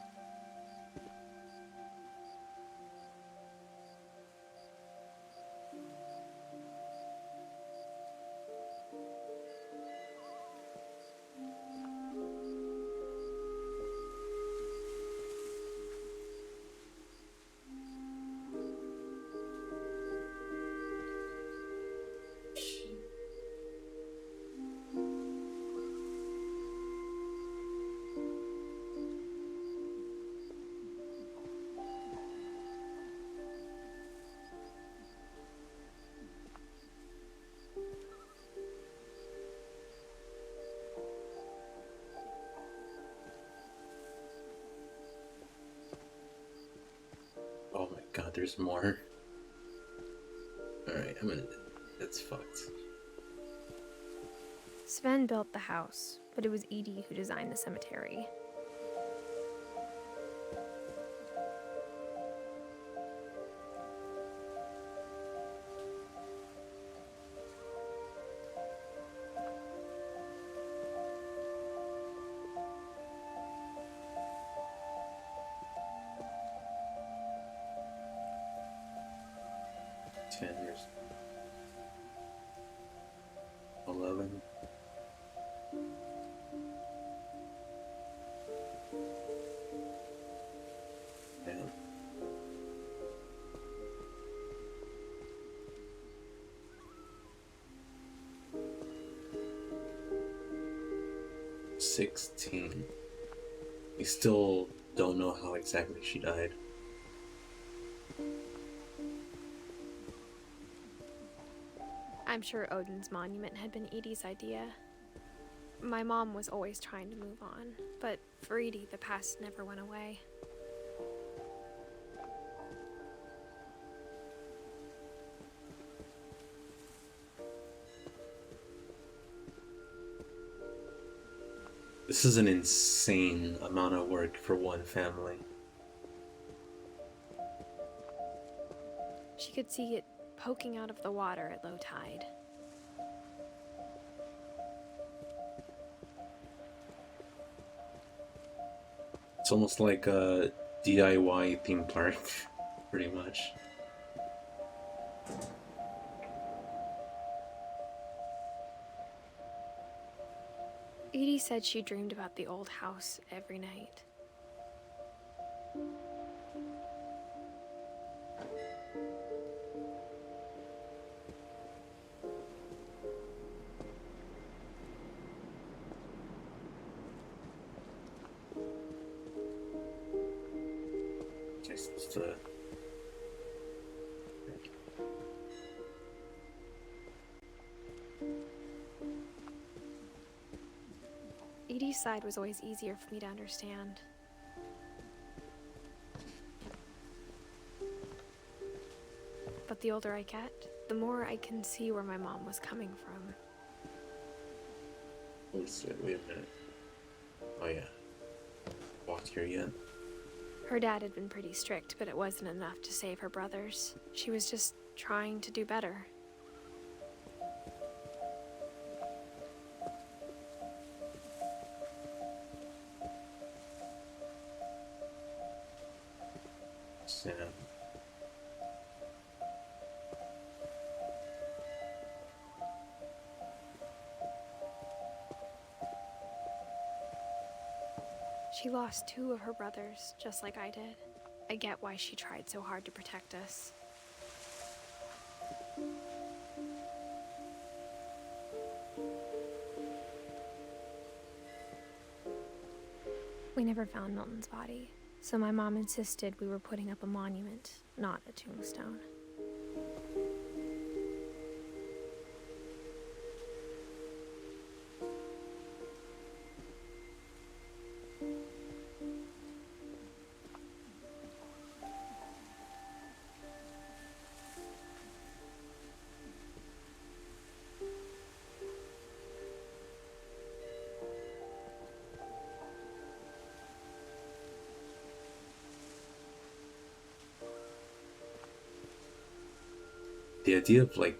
god, there's more. Alright, that's fucked. Sven built the house, but it was Edie who designed the cemetery. Years. 11. Damn. 16. We still don't know how exactly she died. I'm sure Odin's monument had been Edie's idea. My mom was always trying to move on, but for Edie, the past never went away. This is an insane amount of work for one family. She could see it poking out of the water at low tide. It's almost like a DIY theme park, pretty much. Edie said she dreamed about the old house every night. Just Edie's side was always easier for me to understand. But the older I get, the more I can see where my mom was coming from. wait a minute. Oh yeah. Walked here yet? Her dad had been pretty strict, but it wasn't enough to save her brothers. She was just trying to do better. Sam. She lost 2 of her brothers, just like I did. I get why she tried so hard to protect us. We never found Milton's body, so my mom insisted we were putting up a monument, not a tombstone. The idea of like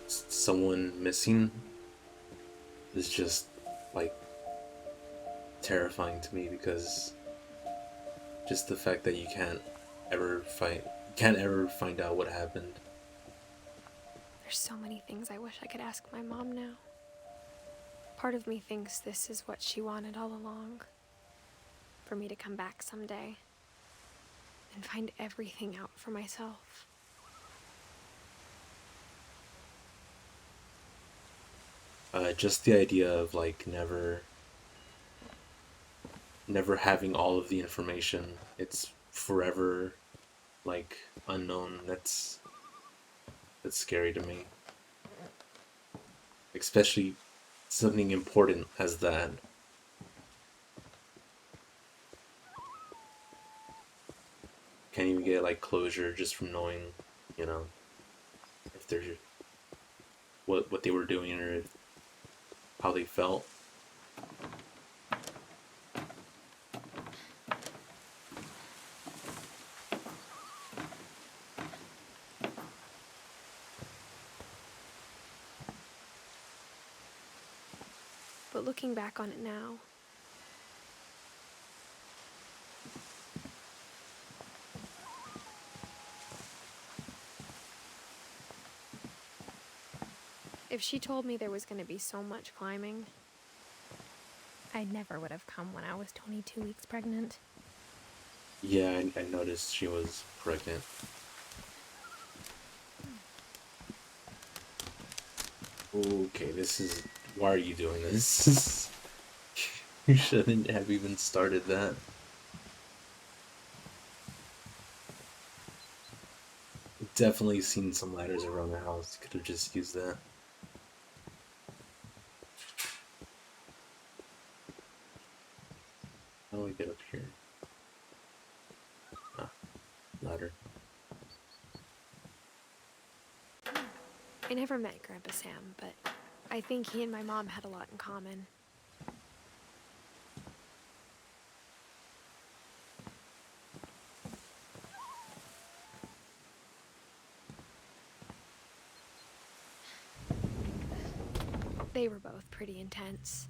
someone missing is just like terrifying to me, because just the fact that you can't ever find out what happened. There's so many things I wish I could ask my mom now. Part of me thinks this is what she wanted all along. For me to come back someday and find everything out for myself. Just the idea of like never having all of the information. It's forever like unknown. That's scary to me. Especially something important as that. closure just from knowing, you know, if they're what they were doing or how they felt. But looking back on it now, if she told me there was going to be so much climbing, I never would have come when I was 22 weeks pregnant. Yeah, I noticed she was pregnant. Okay, this is... Why are you doing this? You shouldn't have even started that. Definitely seen some ladders around the house. Could have just used that. How do we get up here? Ah, ladder. I never met Grandpa Sam, but I think he and my mom had a lot in common. They were both pretty intense.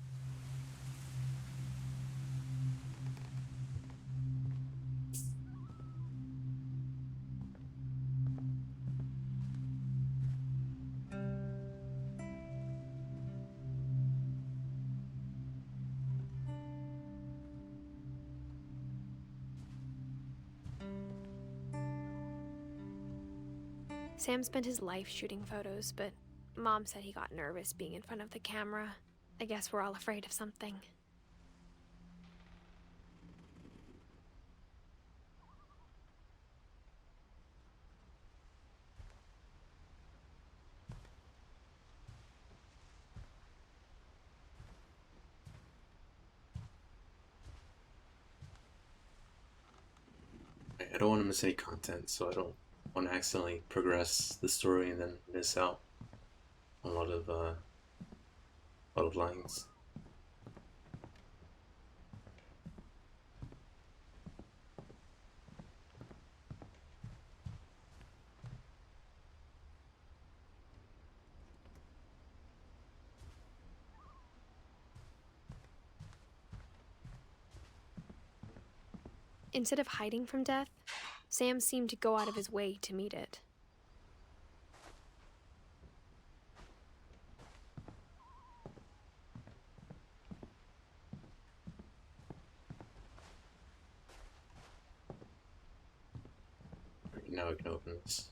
Sam spent his life shooting photos, but Mom said he got nervous being in front of the camera. I guess we're all afraid of something. I don't want to miss any content, so I don't want to accidentally progress the story and then miss out on a lot of lines. Instead of hiding from death, Sam seemed to go out of his way to meet it. Right, now we can open this.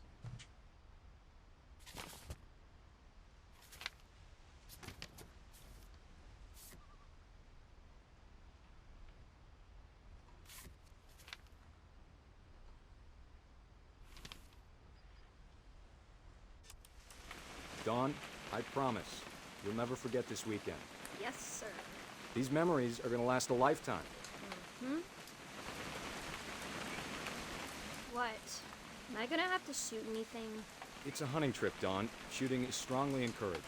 Dawn, I promise, you'll never forget this weekend. Yes, sir. These memories are gonna last a lifetime. What? Am I gonna have to shoot anything? It's a hunting trip, Dawn. Shooting is strongly encouraged.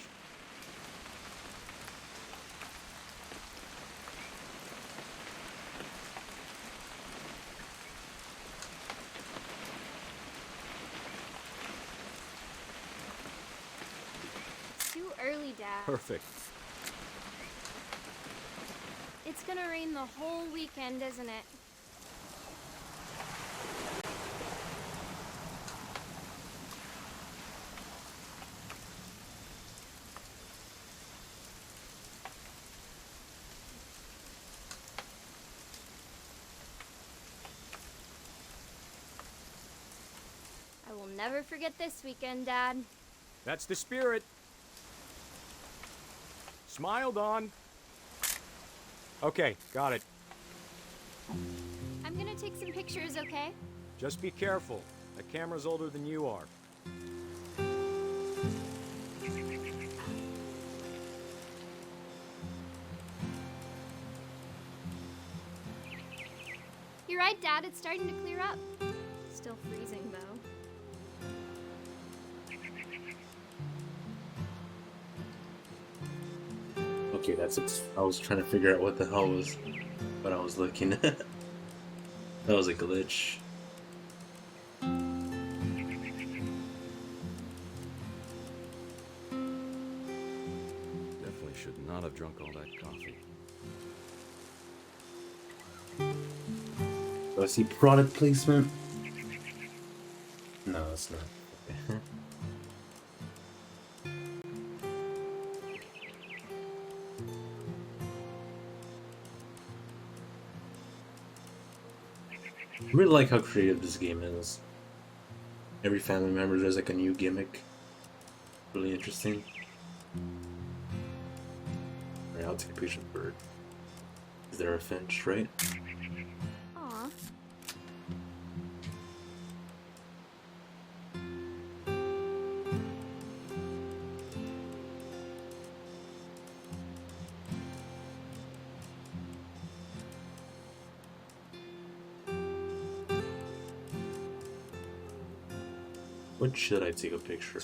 It's too early, Dad. Perfect. It's gonna rain the whole weekend, isn't it? I will never forget this weekend, Dad. That's the spirit. Smile, Dawn. Okay, got it. I'm gonna take some pictures, okay? Just be careful. The camera's older than you are. You're right, Dad. It's starting to clear up. Still freezing. Okay, that's it. I was trying to figure out what the hell was what I was looking at. That was a glitch. Definitely should not have drunk all that coffee. Do I see product placement? No, it's not. Okay. I really like how creative this game is. Every family member does like a new gimmick. Really interesting. Alright, I'll take a picture of the bird. Is there a finch, right? Aw. What should I take a picture?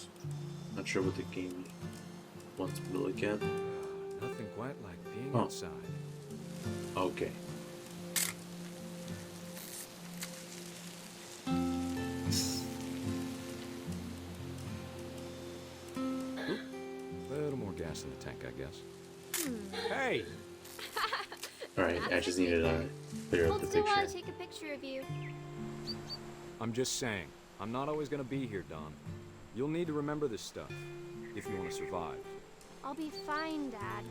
Not sure what the game wants me to look at. Nothing quite like being Oh. outside. Okay. A little more gas in the tank, I guess. Hey! Alright, I just needed to clear up Hold the still while I picture. take a picture of you. I'm just saying, I'm not always gonna be here, Don. You'll need to remember this stuff if you want to survive. I'll be fine, Dad.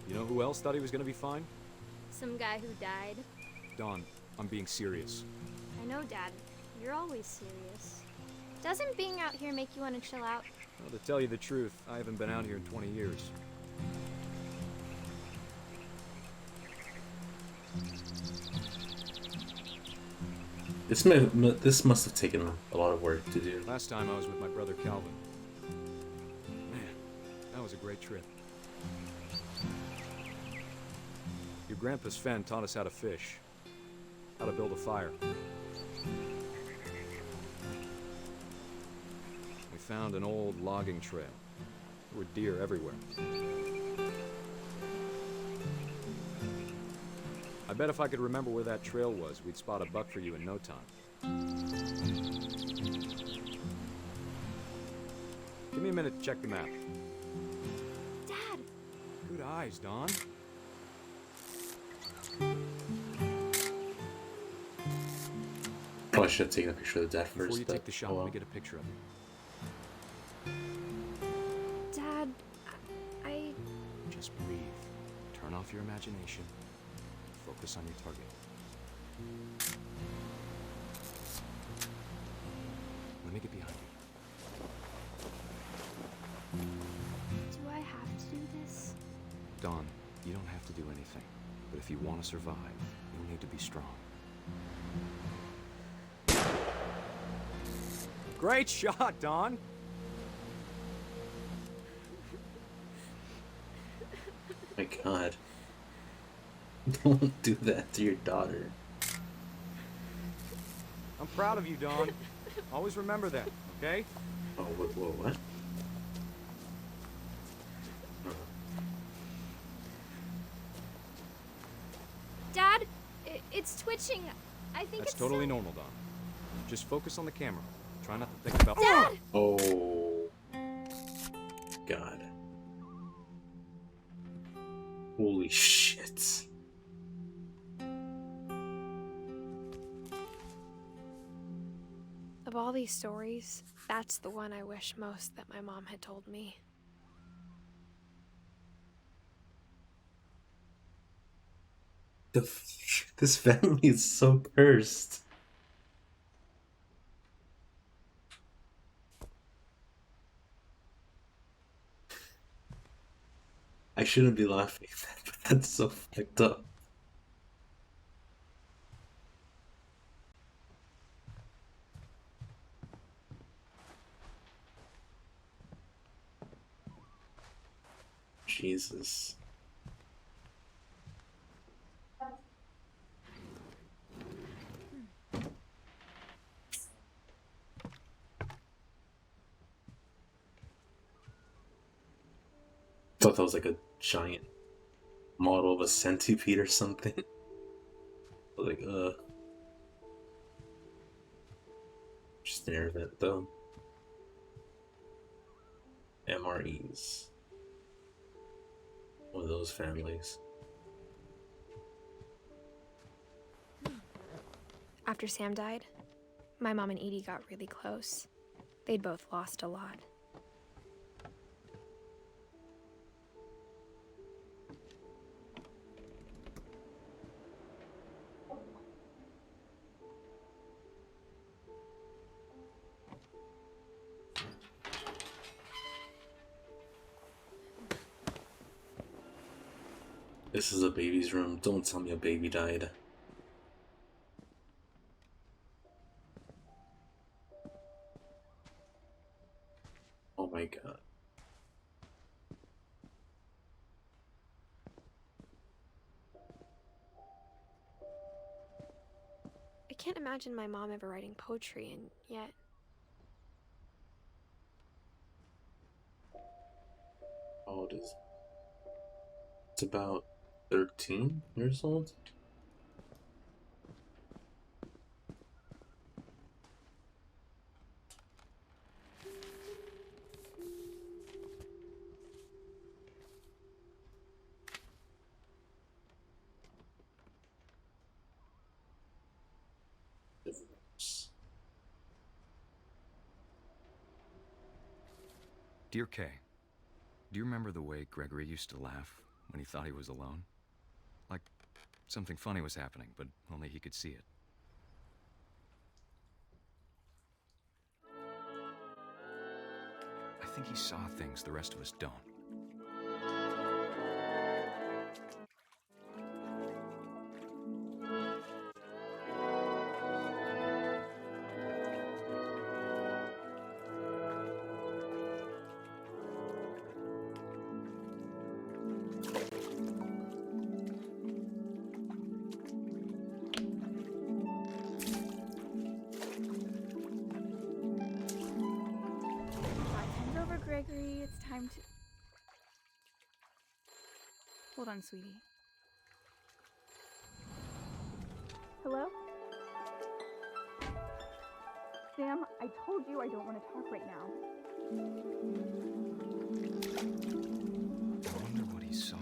You know who else thought he was gonna be fine? Some guy who died. Don, I'm being serious. I know, Dad. You're always serious. Doesn't being out here make you want to chill out? Well, to tell you the truth, I haven't been out here in 20 years. This must have taken a lot of work to do. Last time I was with my brother Calvin. Man, that was a great trip. Your grandpa Sven taught us how to fish, how to build a fire. We found an old logging trail. There were deer everywhere. I bet if I could remember where that trail was, we'd spot a buck for you in no time. Give me a minute to check the map. Dad! Good eyes, Don. Probably should have taken a picture of the dad first. Before you but take the shot, oh well. let me get a picture of you. Dad, I... Just breathe. Turn off your imagination. Focus on your target. Let me get behind you. Do I have to do this? Don, you don't have to do anything. But if you want to survive, you'll need to be strong. Great shot, Don! My god. Don't do that to your daughter. I'm proud of you, Don. Always remember that, okay? Oh, what? Dad, it's twitching. I think That's it's totally so... normal, Don. Just focus on the camera. Try not to think about... Dad! Oh. God. Holy shit. Of all these stories, that's the one I wish most that my mom had told me. This family is so cursed. I shouldn't be laughing at that, but that's so fucked up. Jesus. Thought that was like a giant model of a centipede or something. Like, just near that though. MREs. One of those families. After Sam died, my mom and Edie got really close. They'd both lost a lot. This is a baby's room. Don't tell me a baby died. Oh my god. I can't imagine my mom ever writing poetry, and yet... How old is it? It's about 13 years old? Dear Kay, do you remember the way Gregory used to laugh when he thought he was alone? Like something funny was happening, but only he could see it. I think he saw things the rest of us don't. Gregory, it's time to... Hold on, sweetie. Hello? Sam, I told you I don't want to talk right now. I wonder what he saw.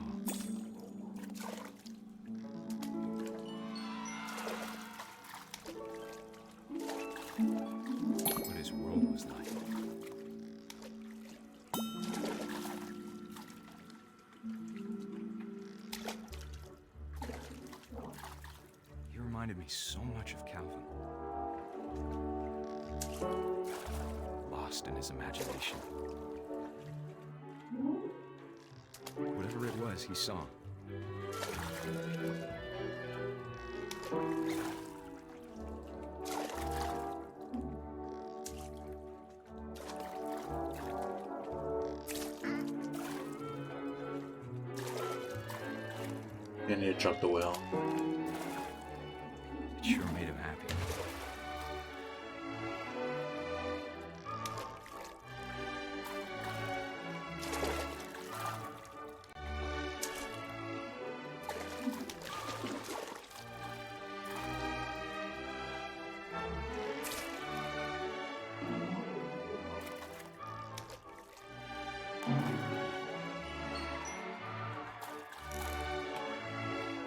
What his world was like. Reminded me so much of Calvin. Lost in his imagination. Whatever it was he saw. And it dropped the whale. It sure made him happy.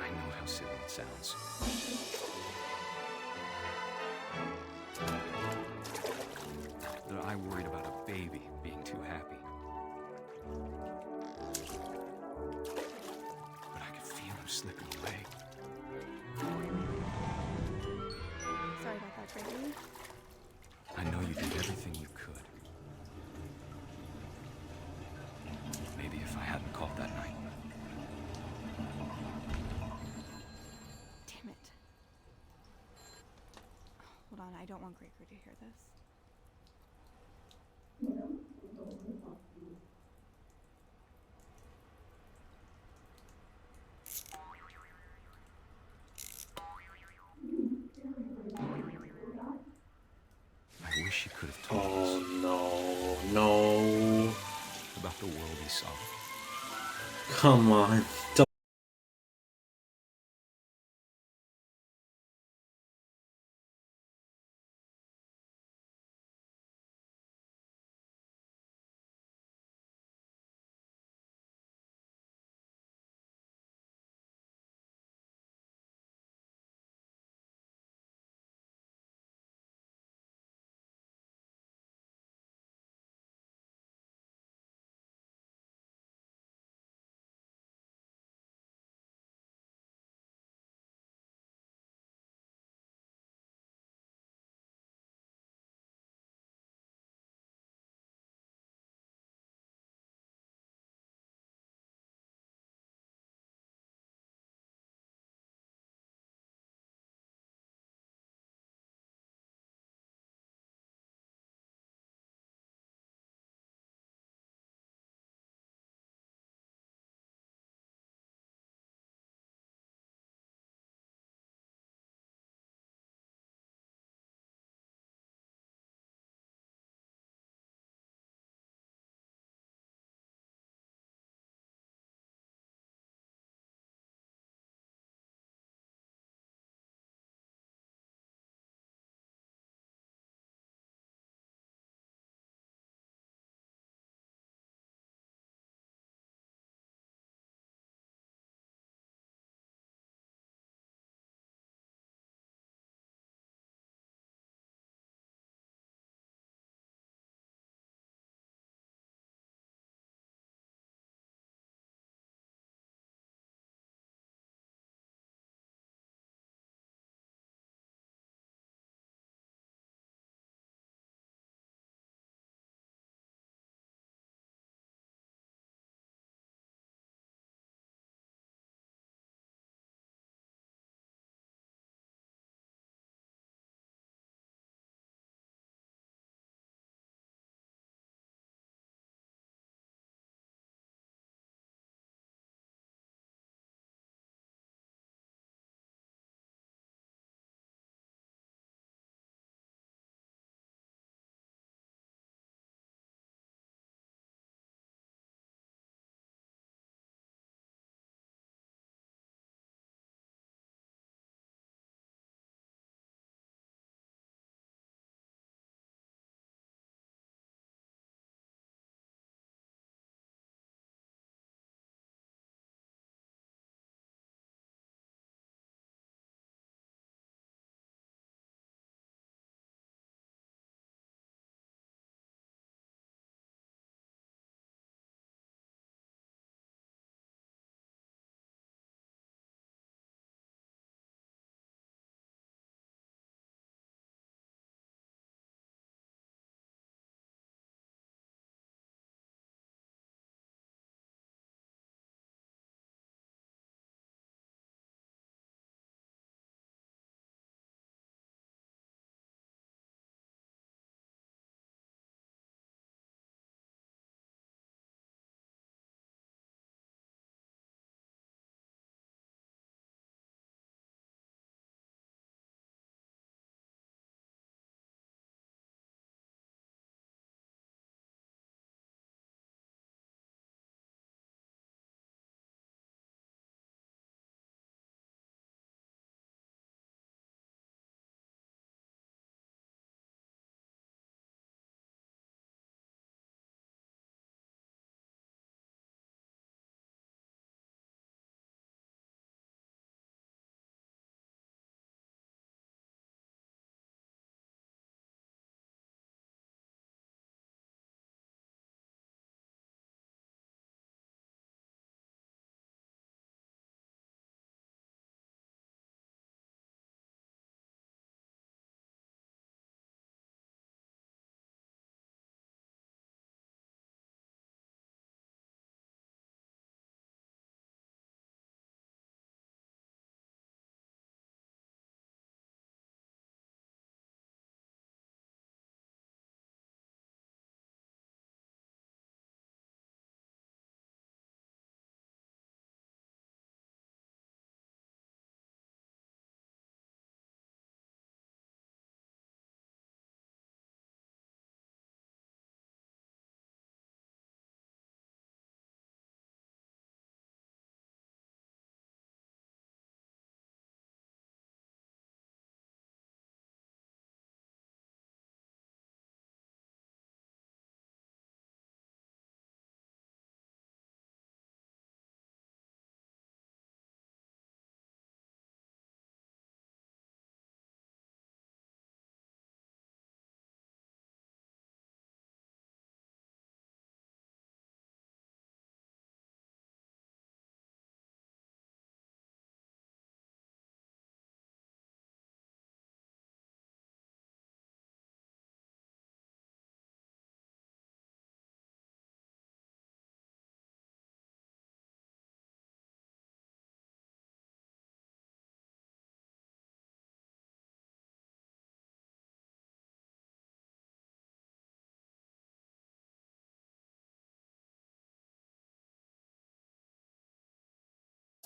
I know how silly it sounds. That I worried about a baby being too happy. But I could feel him slipping away. Sorry about that, Gregory. I know you did everything you could. Maybe if I hadn't called that night. Damn it. Hold on, I don't want Gregory to hear this. I wish he could have told us Oh no, no. about the world he saw. Come on.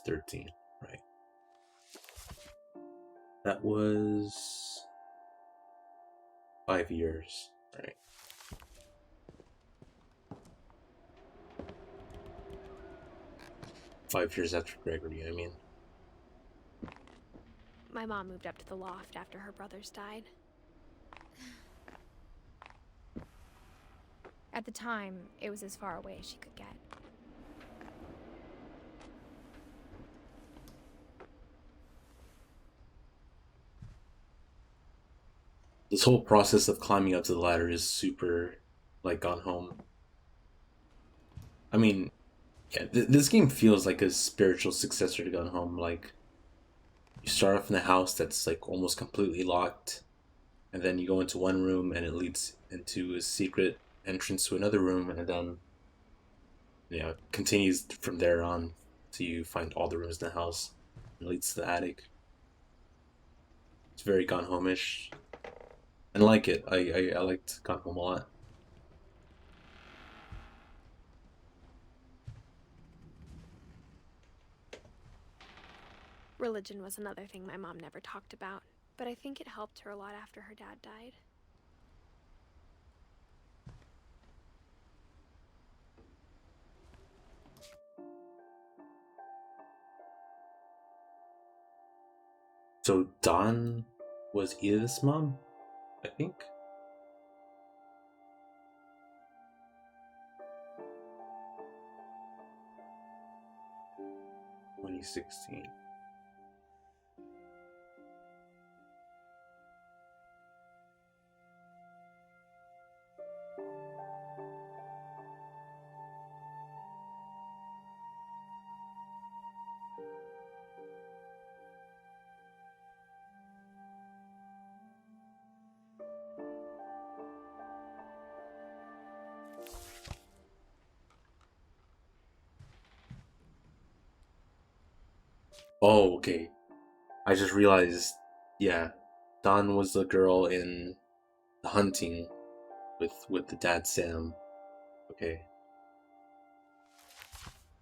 13, right? That was 5 years, right? Five years after Gregory, I mean. My mom moved up to the loft after her brothers died. At the time, it was as far away as she could get. This whole process of climbing up to the ladder is super, like, Gone Home. I mean, yeah, this game feels like a spiritual successor to Gone Home. Like, you start off in a house that's, like, almost completely locked, and then you go into one room and it leads into a secret entrance to another room, and then, you know, it continues from there on till you find all the rooms in the house. It leads to the attic. It's very Gone Home-ish. And I like it. I liked Gone Home a lot. Religion was another thing my mom never talked about, but I think it helped her a lot after her dad died. So Dawn was Edith's mom, I think. (2016). Oh, okay. I just realized, yeah, Dawn was the girl in The Hunting with the dad Sam. Okay.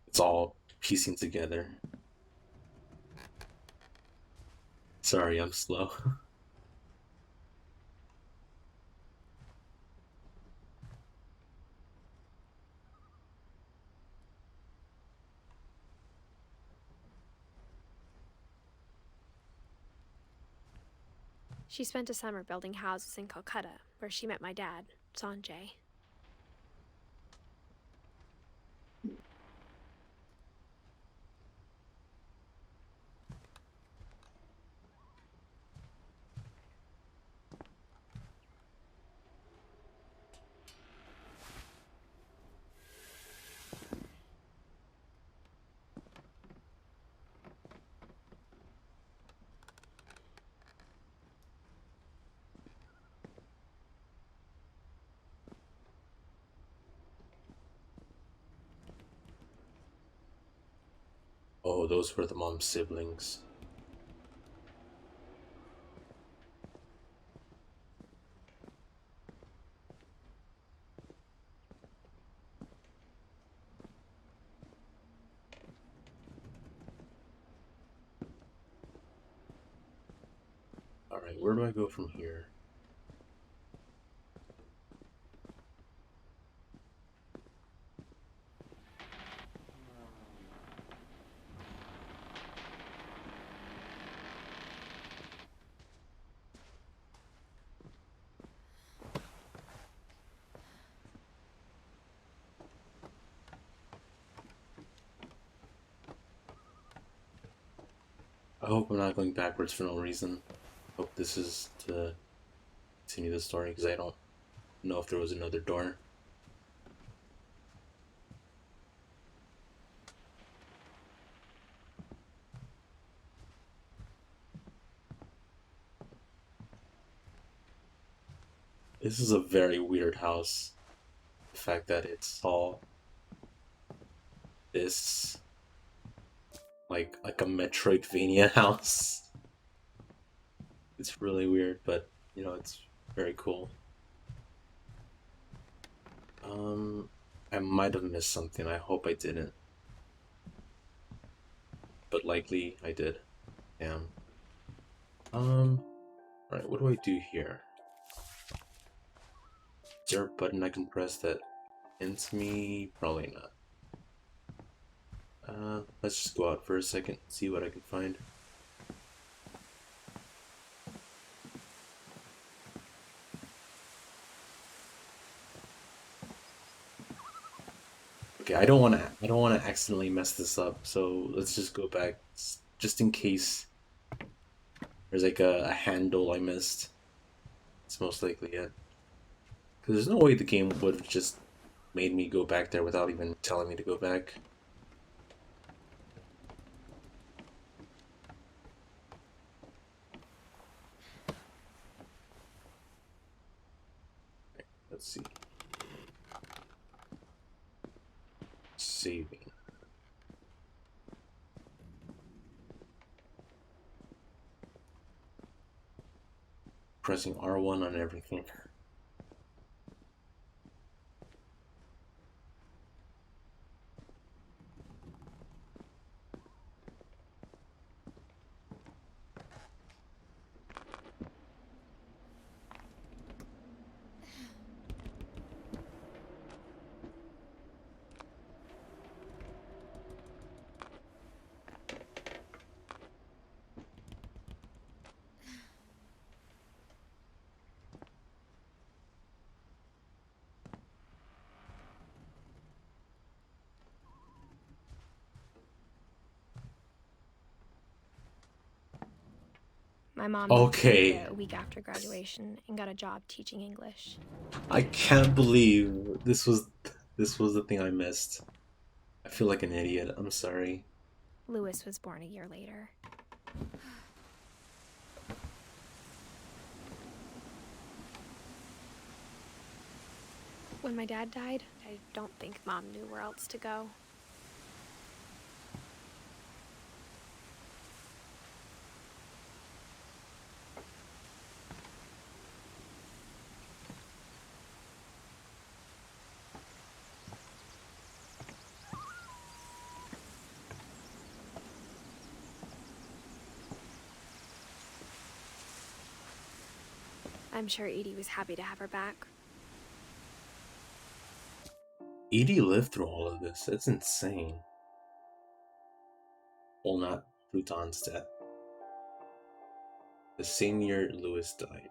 It's all piecing together. Sorry, I'm slow. She spent a summer building houses in Calcutta, where she met my dad, Sanjay. Oh, those were the mom's siblings. Alright, where do I go from here? I hope I'm not going backwards for no reason. Hope this is to continue the story, because I don't know if there was another door. This is a very weird house. The fact that it's all this like a Metroidvania house. It's really weird, but you know, it's very cool. I might have missed something. I hope I didn't. but likely I did. Damn. Alright, what do I do here? Is there a button I can press that ends me? Probably not. Let's just go out for a second, see what I can find. Okay, I don't want to accidentally mess this up, so let's just go back just in case there's like a handle I missed. It's most likely it. Because there's no way the game would have just made me go back there without even telling me to go back. Let's see. Saving. Pressing R1 on everything. My mom Okay. moved a week after graduation and got a job teaching English. I can't believe this was the thing I missed. I feel like an idiot. I'm sorry. Lewis was born a year later. When my dad died, I don't think Mom knew where else to go. I'm sure Edie was happy to have her back. Edie lived through all of this. That's insane. Well, not Pluton's death. The same year Lewis died.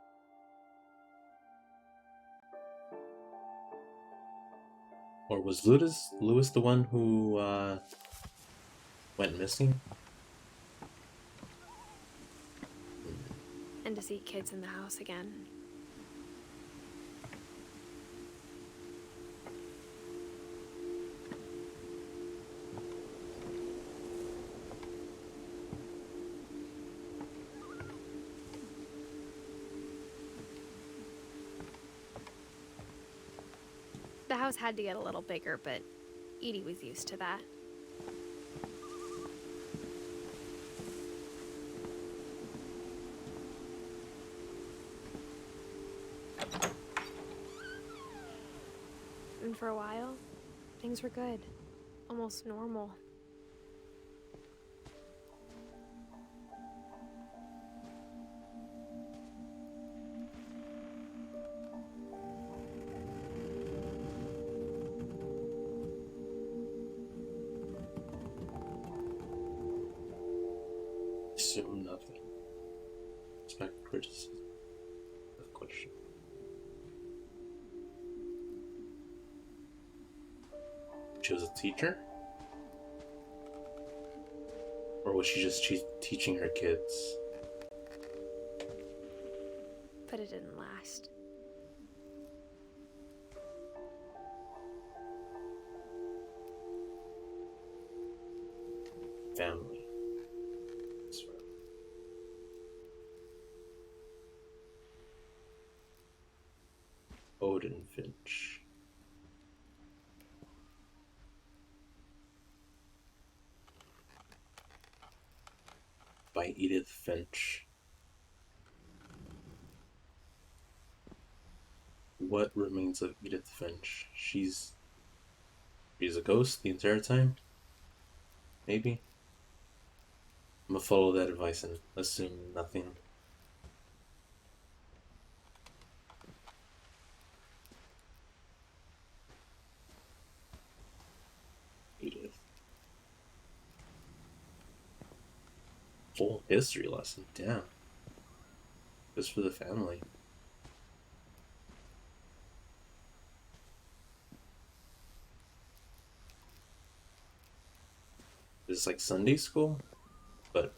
Or was Lewis the one who went missing? And to see kids in the house again. The house had to get a little bigger, but Edie was used to that. And for a while, things were good. Almost normal. Assume nothing. Expect criticism. Of question. She was a teacher? Or was she just teaching her kids? But it didn't last. Family. That's right. Odin Finch. By Edith Finch. What remains of Edith Finch? She's a ghost the entire time? Maybe? I'm gonna follow that advice and assume nothing. Edith. Full history lesson, damn. Just for the family. It's like Sunday school, but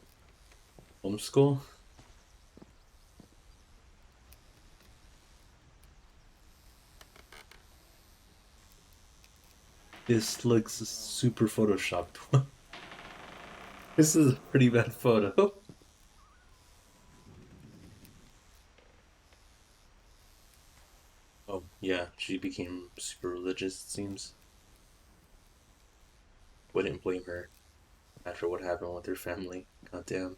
homeschool. This looks super photoshopped. This is a pretty bad photo. Oh, yeah, she became super religious, it seems. Wouldn't blame her after what happened with her family. Goddamn.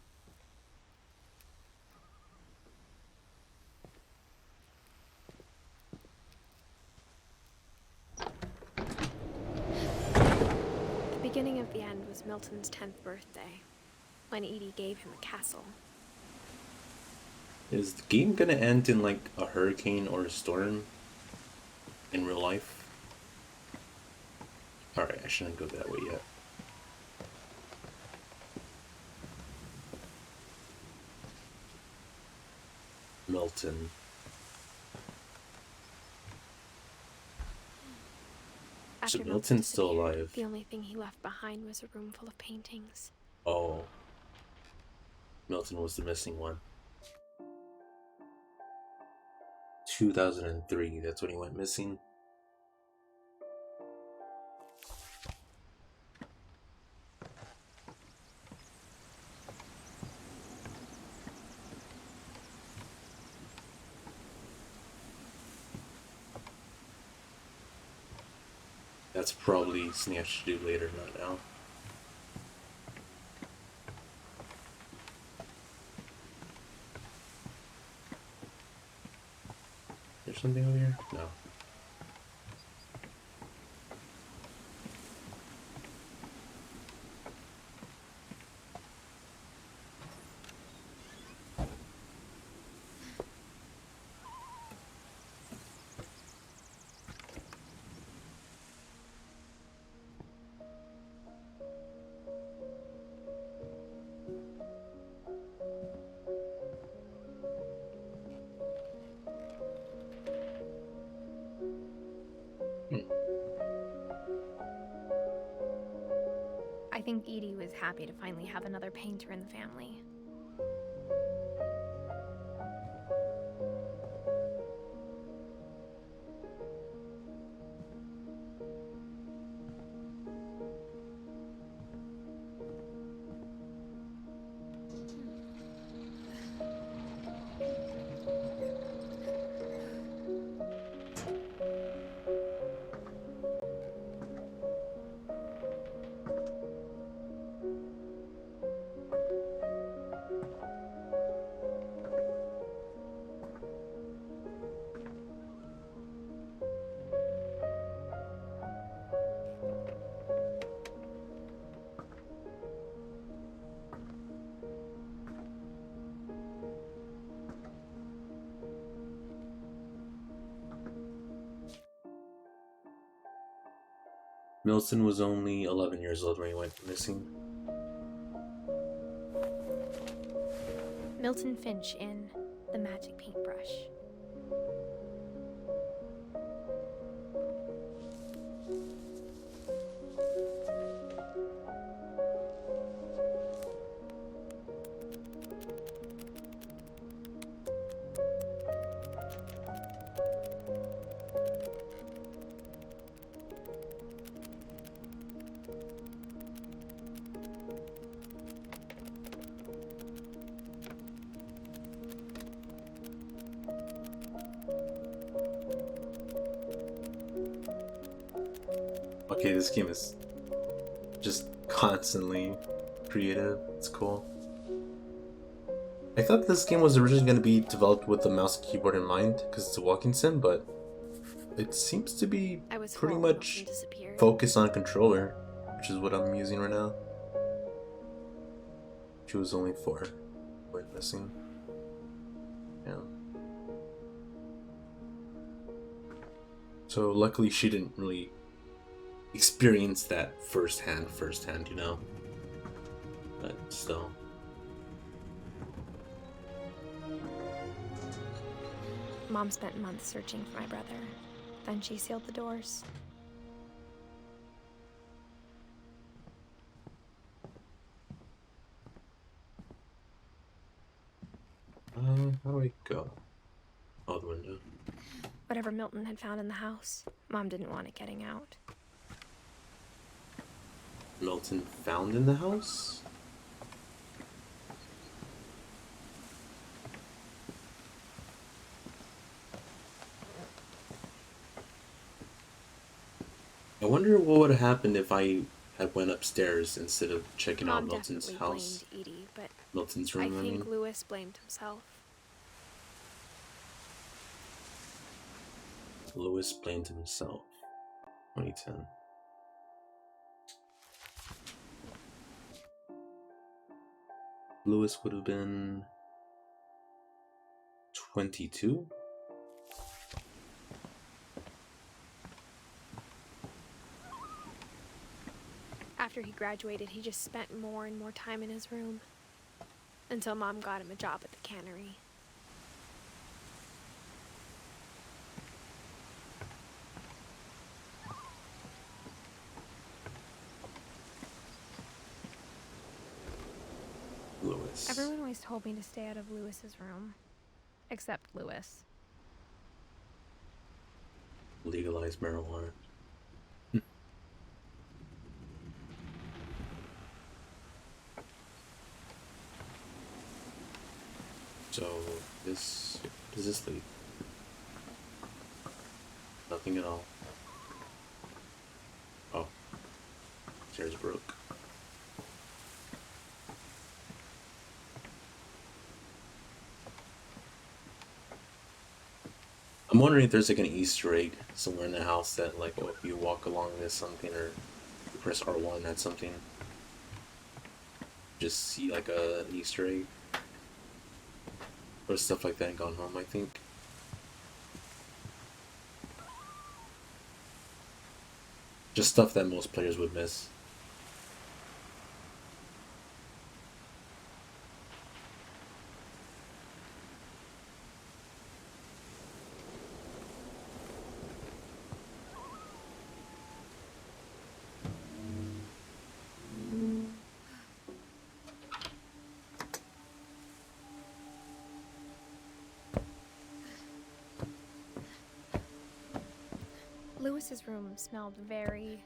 The beginning of the end was Milton's 10th birthday, when Edie gave him a castle. Is the game gonna end in like a hurricane or a storm in real life? Alright, I shouldn't go that way yet. Milton. So After Milton's still disappeared, alive. The only thing he left behind was a room full of paintings. Oh. Milton was the missing one. 2003, that's when he went missing. That's probably Snatch to do later, not now. There's something over here? No. I think Edie was happy to finally have another painter in the family. Milton was only 11 years old when he went missing. Milton Finch in The Magic Paintbrush. Okay, this game is just constantly creative. It's cool. I thought this game was originally going to be developed with the mouse and keyboard in mind, because it's a walking sim, but it seems to be pretty much focused on a controller, which is what I'm using right now. She was only 4. Went missing. Yeah. So luckily she didn't really experience that firsthand, you know? But still. Mom spent months searching for my brother. Then she sealed the doors. How do I go? Oh, the window. Whatever Milton had found in the house, Mom didn't want it getting out. Milton found in the house? I wonder what would have happened if I had went upstairs instead of checking out Mom Milton's definitely house. blamed Edie, but Milton's I room, I think mean. Lewis blamed himself. Lewis blamed himself. 2010. Lewis would have been 22? After he graduated, he just spent more and more time in his room. Until Mom got him a job at the cannery. Lewis. Everyone always told me to stay out of Lewis's room. Except Lewis. Legalized marijuana. So, this... does this lead? Nothing at all. Oh. Stairs broke. I'm wondering if there's like an Easter egg somewhere in the house that like, oh, if you walk along this something or you press R1 that's something. Just see like an Easter egg. Or stuff like that in Gone Home, I think. Just stuff that most players would miss. Lewis's room smelled very,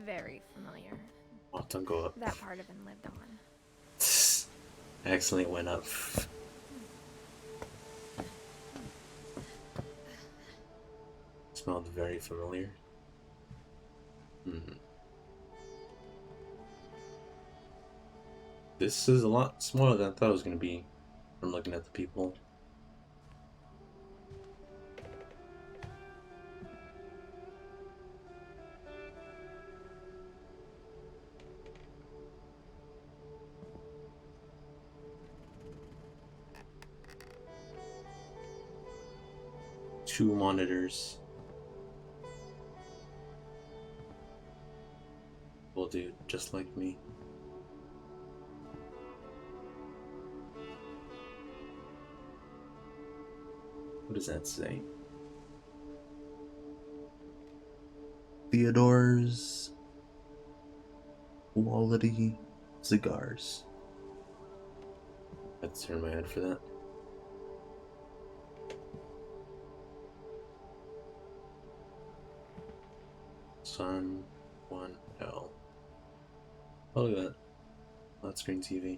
very familiar. Oh, don't go up. That part of him lived on. I accidentally went up. Smelled very familiar. This is a lot smaller than I thought it was going to be from looking at the people. Two monitors. Well, dude, just like me. What does that say? Theodore's quality cigars. Let's turn my head for that. Sun 1L. Oh, look at that. Flat screen TV.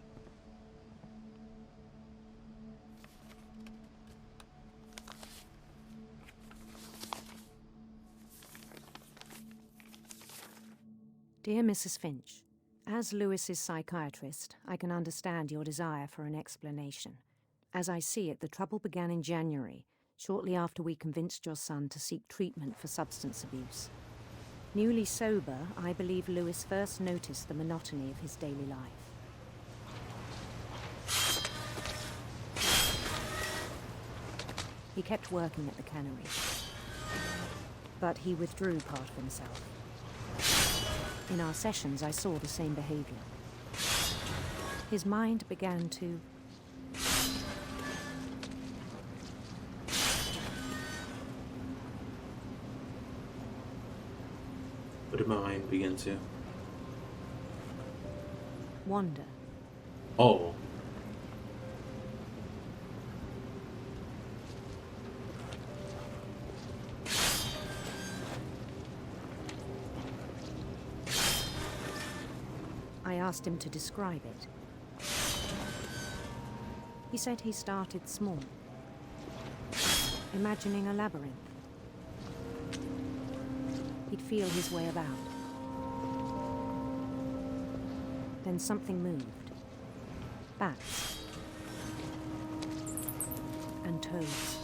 Dear Mrs. Finch, as Lewis's psychiatrist, I can understand your desire for an explanation. As I see it, the trouble began in January, shortly after we convinced your son to seek treatment for substance abuse. Newly sober, I believe Lewis first noticed the monotony of his daily life. He kept working at the cannery, but he withdrew part of himself. In our sessions, I saw the same behavior. His mind began to... What did my mind begin to? wander. Oh. I asked him to describe it. He said he started small, imagining a labyrinth. He'd feel his way about. Then something moved. Bats. And toads.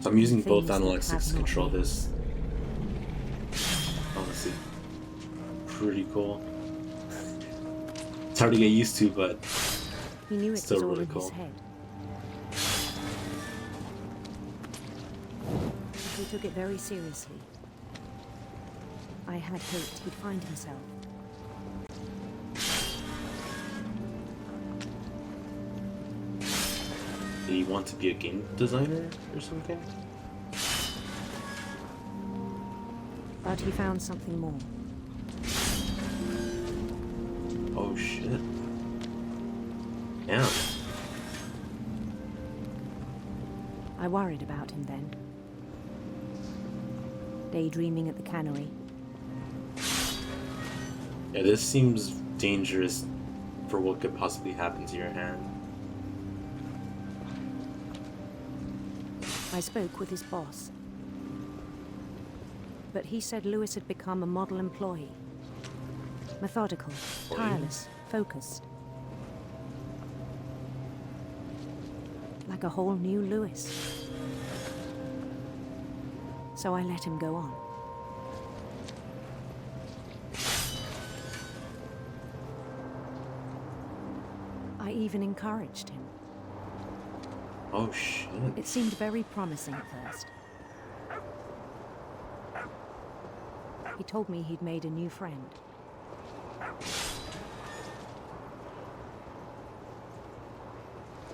So I'm using both Things that analog sticks to have not control been. this. Honestly, pretty cool. It's hard to get used to, but He knew it still was all really in cool. his head. He took it very seriously. I had hoped he'd find himself. Did he want to be a game designer or something? But he found something more. Oh shit. Yeah. I worried about him then. Daydreaming at the cannery. Yeah, this seems dangerous for what could possibly happen to your hand. I spoke with his boss. But he said Lewis had become a model employee. Methodical, tireless, focused. Like a whole new Lewis. So I let him go on. I even encouraged him. Oh shit. It seemed very promising at first. He told me he'd made a new friend.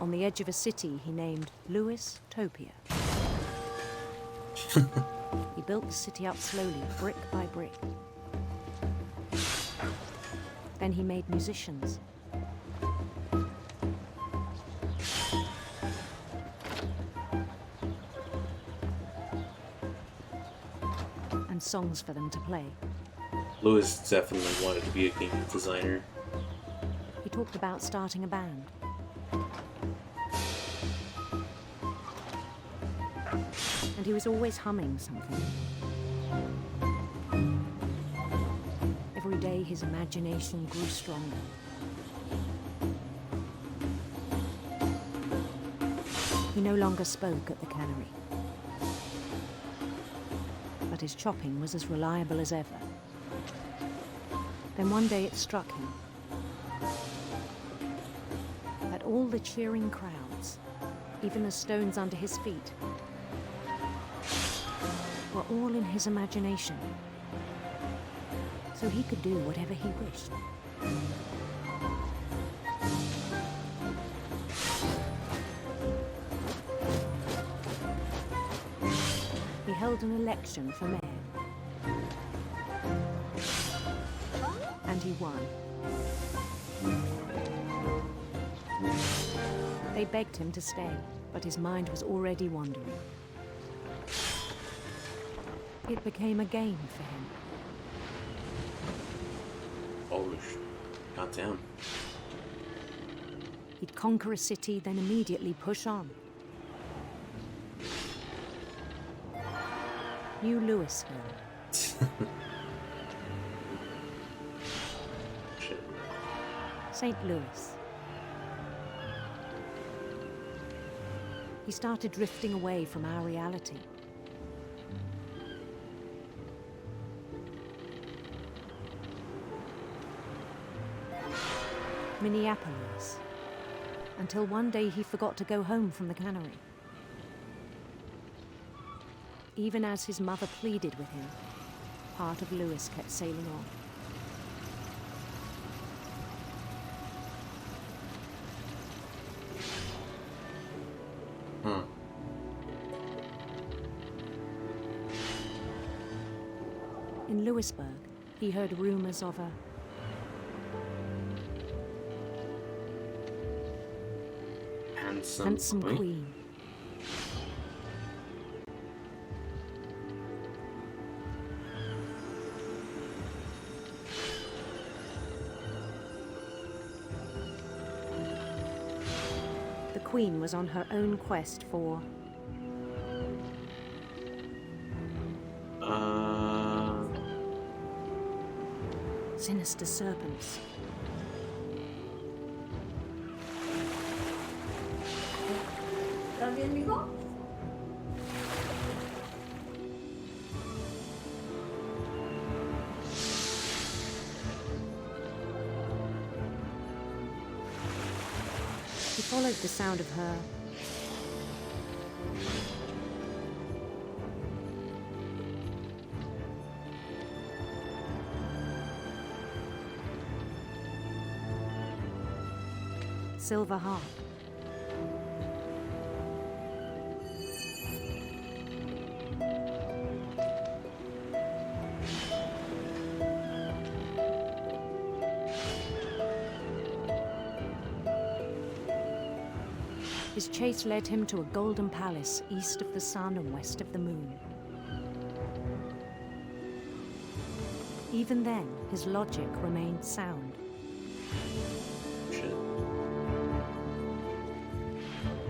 On the edge of a city he named Lewis Topia. He built the city up slowly, brick by brick. Then he made musicians. And songs for them to play. Lewis definitely wanted to be a game designer. He talked about starting a band. And he was always humming something. Every day his imagination grew stronger. He no longer spoke at the cannery. But his chopping was as reliable as ever. Then one day it struck him that all the cheering crowds, even the stones under his feet, were all in his imagination, so he could do whatever he wished. He held an election for mayor. And he won. They begged him to stay, but his mind was already wandering. It became a game for him. Oh, goddamn. He'd conquer a city, then immediately push on. New Louisville. Shit. St. Louis. He started drifting away from our reality. Minneapolis. Until one day he forgot to go home from the cannery. Even as his mother pleaded with him, part of Lewis kept sailing on. In Lewisburg, he heard rumors of a handsome queen. The queen was on her own quest for sinister serpents. ¿Estás bien, mijo? He followed the sound of her silver harp. His chase led him to a golden palace east of the sun and west of the moon. Even then, his logic remained sound.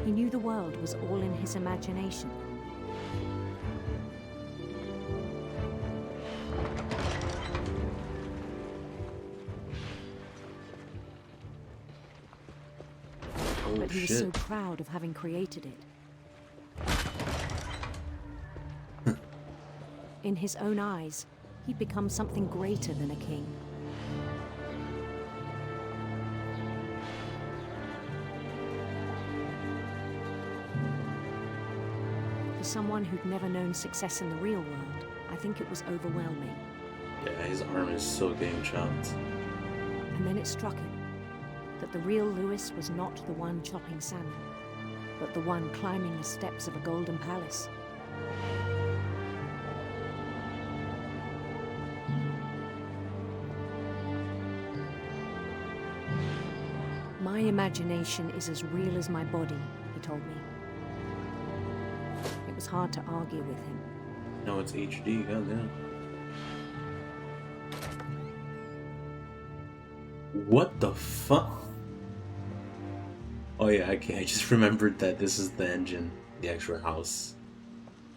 He knew the world was all in his imagination. But he was so proud of having created it. In his own eyes, he'd become something greater than a king. For someone who'd never known success in the real world, I think it was overwhelming. Yeah, his arm is so getting chopped. And then it struck him that the real Lewis was not the one chopping salmon, but the one climbing the steps of a golden palace. My imagination is as real as my body, he told me. It was hard to argue with him. No, it's HD, goddamn. What the fuck? Oh yeah, okay, I just remembered that this is the engine. The actual house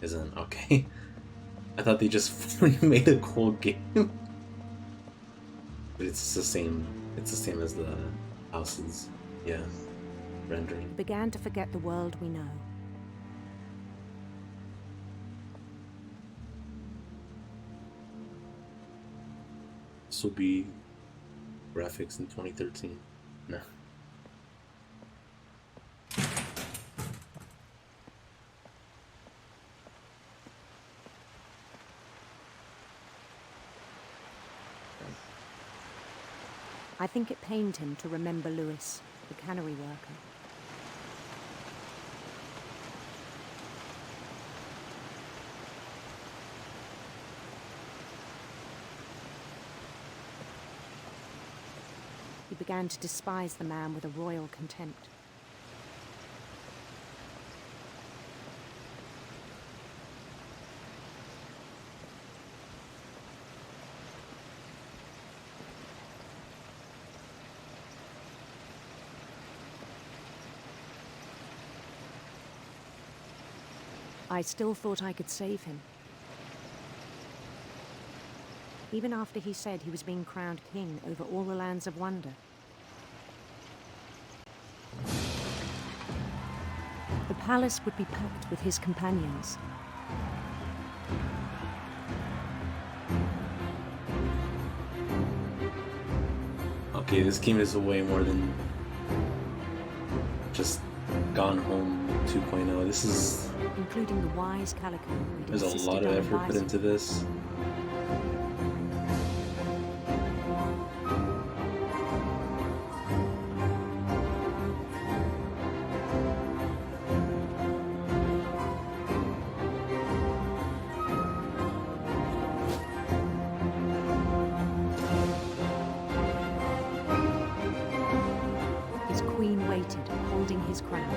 isn't. Okay. I thought they just fully made a cool game. But it's the same as the houses. Yeah. Rendering. He began to forget the world we know. This will be graphics in 2013. No. I think it pained him to remember Lewis, the cannery worker. He began to despise the man with a royal contempt. I still thought I could save him. Even after he said he was being crowned king over all the lands of wonder. The palace would be packed with his companions. Okay, this game is way more than just Gone Home 2.0. This is... including the wise Calico. There's a lot of effort put into this. His queen waited, holding his crown.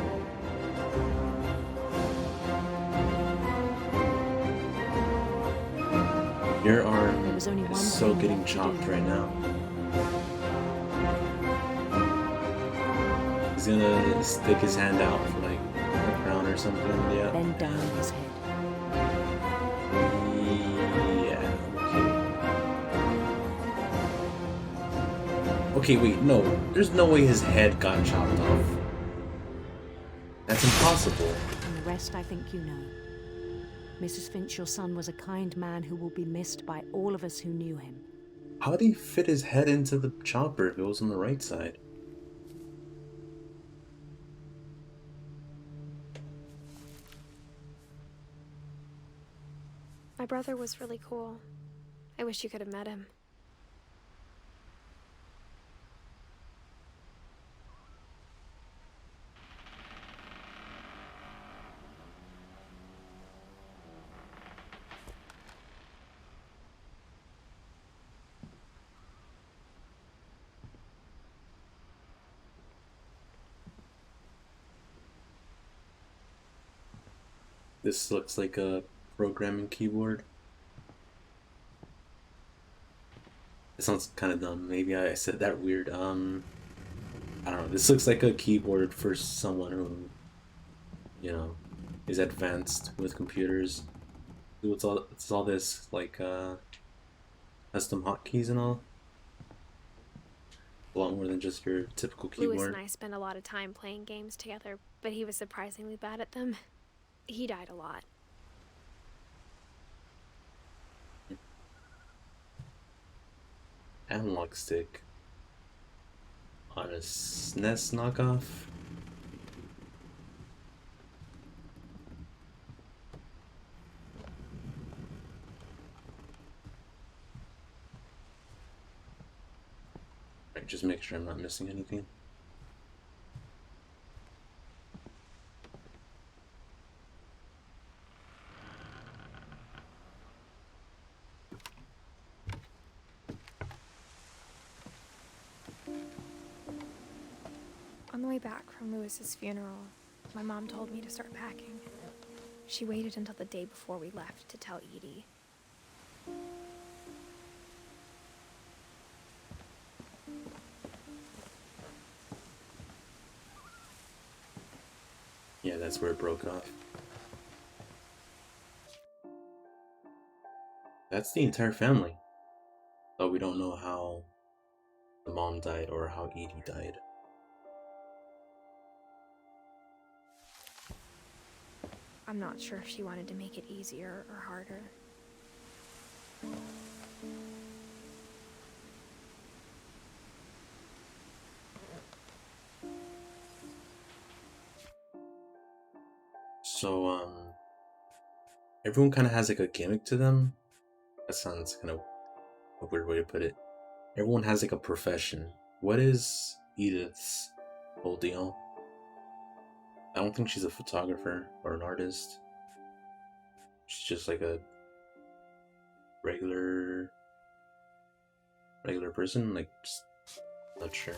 Your arm There was only one is so thing getting left to chopped do. right now. He's gonna stick his hand out for like a crown or something, yeah. Bend down his head. Yeah, okay, wait, no. There's no way his head got chopped off. That's impossible. And the rest I think you know. Mrs. Finch, your son was a kind man who will be missed by all of us who knew him. How'd he fit his head into the chopper if it was on the right side? My brother was really cool. I wish you could have met him. This looks like a programming keyboard. It sounds kind of dumb. Maybe I said that weird. I don't know. This looks like a keyboard for someone who, you know, is advanced with computers. It's all this like custom hotkeys and all. A lot more than just your typical keyboard. Lewis and I spent a lot of time playing games together, but he was surprisingly bad at them. He died a lot. Analog stick on a SNES knockoff. Right, just make sure I'm not missing anything. On the way back from Lewis's funeral, my mom told me to start packing. She waited until the day before we left to tell Edie. Yeah, that's where it broke off. That's the entire family. But we don't know how the mom died or how Edie died. I'm not sure if she wanted to make it easier or harder. So, everyone kind of has like a gimmick to them. That sounds kind of a weird way to put it. Everyone has like a profession. What is Edith's whole deal? I don't think she's a photographer or an artist. She's just like a regular person, like just not sure.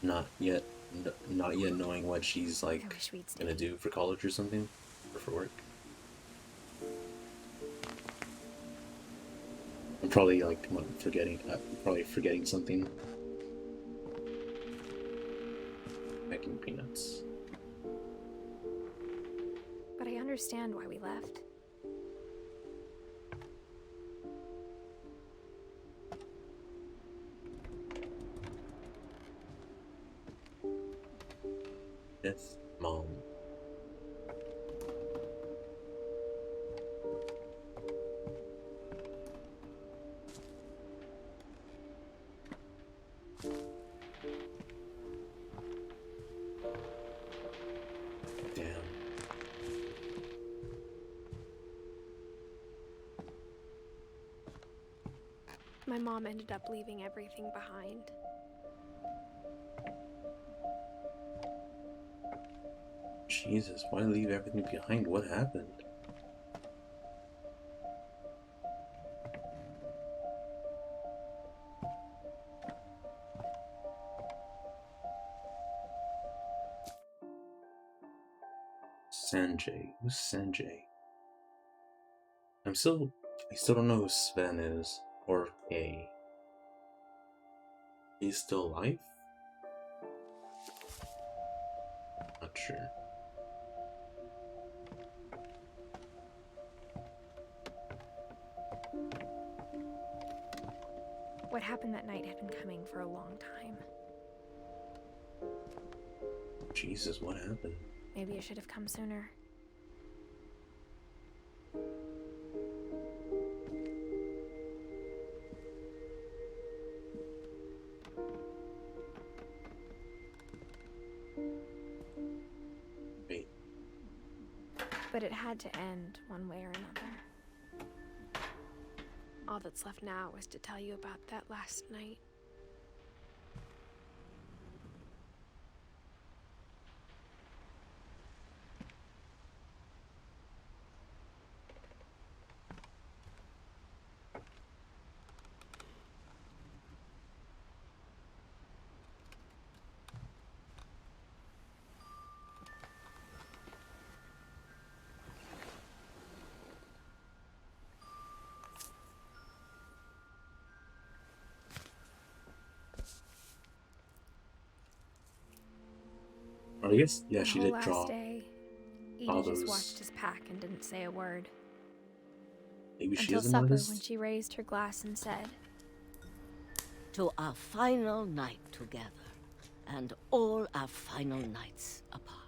Not yet knowing what she's like gonna do for college or something, or for work. I'm probably like forgetting something. Making peanuts. But I understand why we left. Edith, Mom. Damn. My mom ended up leaving everything behind. Jesus, why leave everything behind? What happened? Sanjay. Who's Sanjay? I still don't know who Sven is, or Kay. He's still alive? Not sure. What happened that night had been coming for a long time. Jesus, what happened? Maybe it should have come sooner. Wait. But it had to end one way or another. All that's left now is to tell you about that last night. I guess, yeah, The she whole did draw. last day, Edith all just those. watched his pack and didn't say a word. Maybe she Until is an supper, artist? when she raised her glass and said, To our final night together, and all our final nights apart.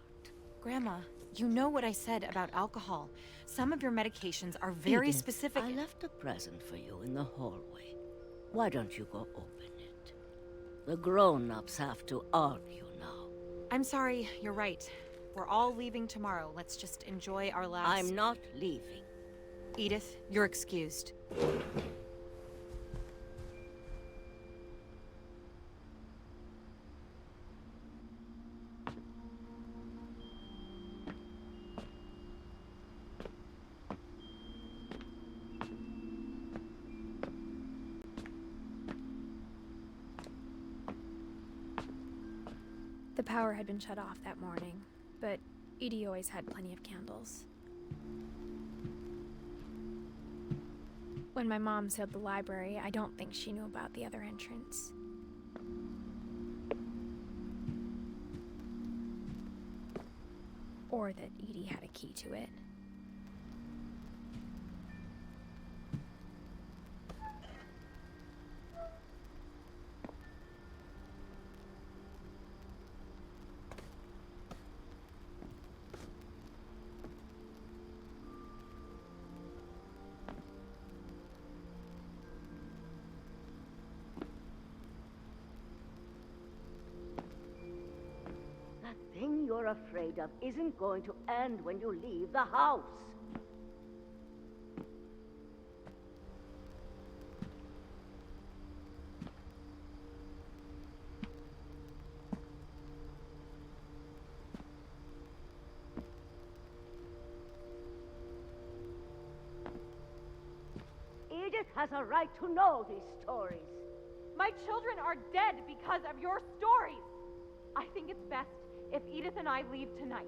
Grandma, you know what I said about alcohol. Some of your medications are very Edith, specific. I left a present for you in the hallway. Why don't you go open it? The grown-ups have to argue now. I'm sorry, you're right. We're all leaving tomorrow. Let's just enjoy our last... I'm not leaving. Edith, you're excused. the power had been shut off that morning, but Edie always had plenty of candles. When my mom sealed the library, I don't think she knew about the other entrance. Or that Edie had a key to it. The thing you're afraid of isn't going to end when you leave the house. Edith has a right to know these stories. My children are dead because of your stories. I think it's best if Edith and I leave tonight.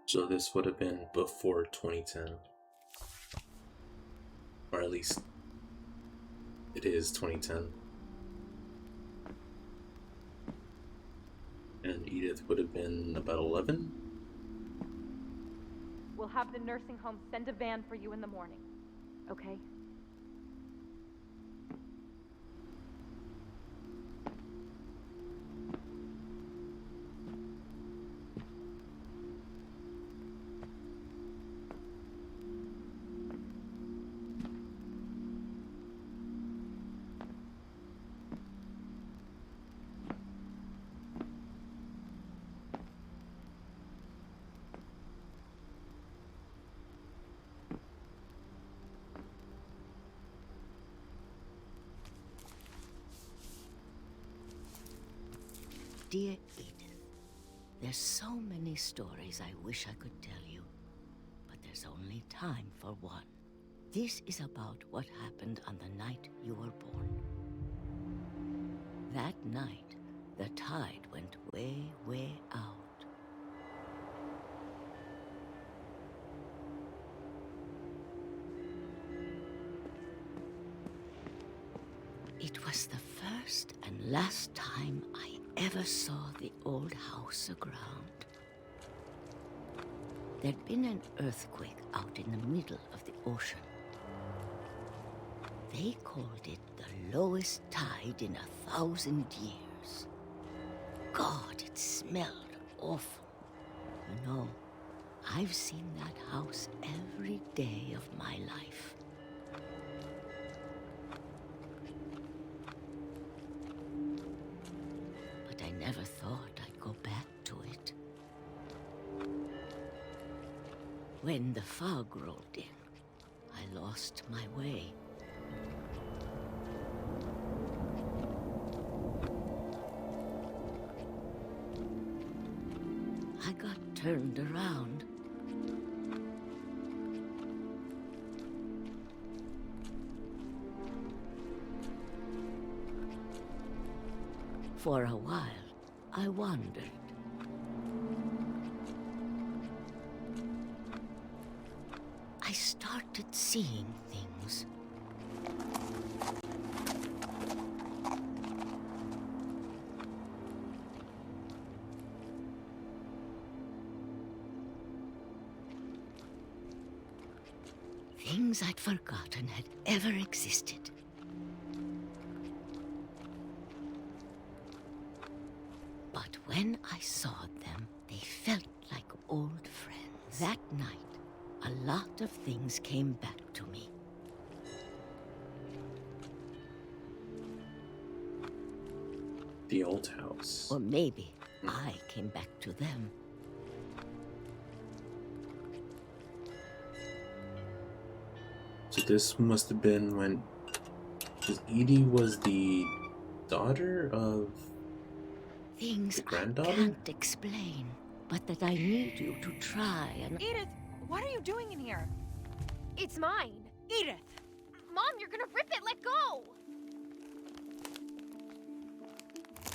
So this would have been before 2010. Or at least it is 2010. And Edith would have been about 11? We'll have the nursing home send a van for you in the morning. Okay? Dear Edith, there's so many stories I wish I could tell you, but there's only time for one. This is about what happened on the night you were born. That night, the tide went way, way out. It was the first and last time I ever saw the old house aground. There'd been an earthquake out in the middle of the ocean. They called it the lowest tide in 1,000 years. God, it smelled awful. You know, I've seen that house every day of my life. But I never thought I'd go back to it. When the fog rolled in, I lost my way. I got turned around. For a while, I wandered. I started seeing things. Things I'd forgotten had ever existed. But when I saw them, they felt like old friends. That night, a lot of things came back to me. The old house. Or maybe I came back to them. So this must have been when... Because Edie was the daughter of... Things the granddaughter? I can't explain, but that I need you to try and... Edith, what are you doing in here? It's mine. Edith! Mom, you're gonna rip it! Let go!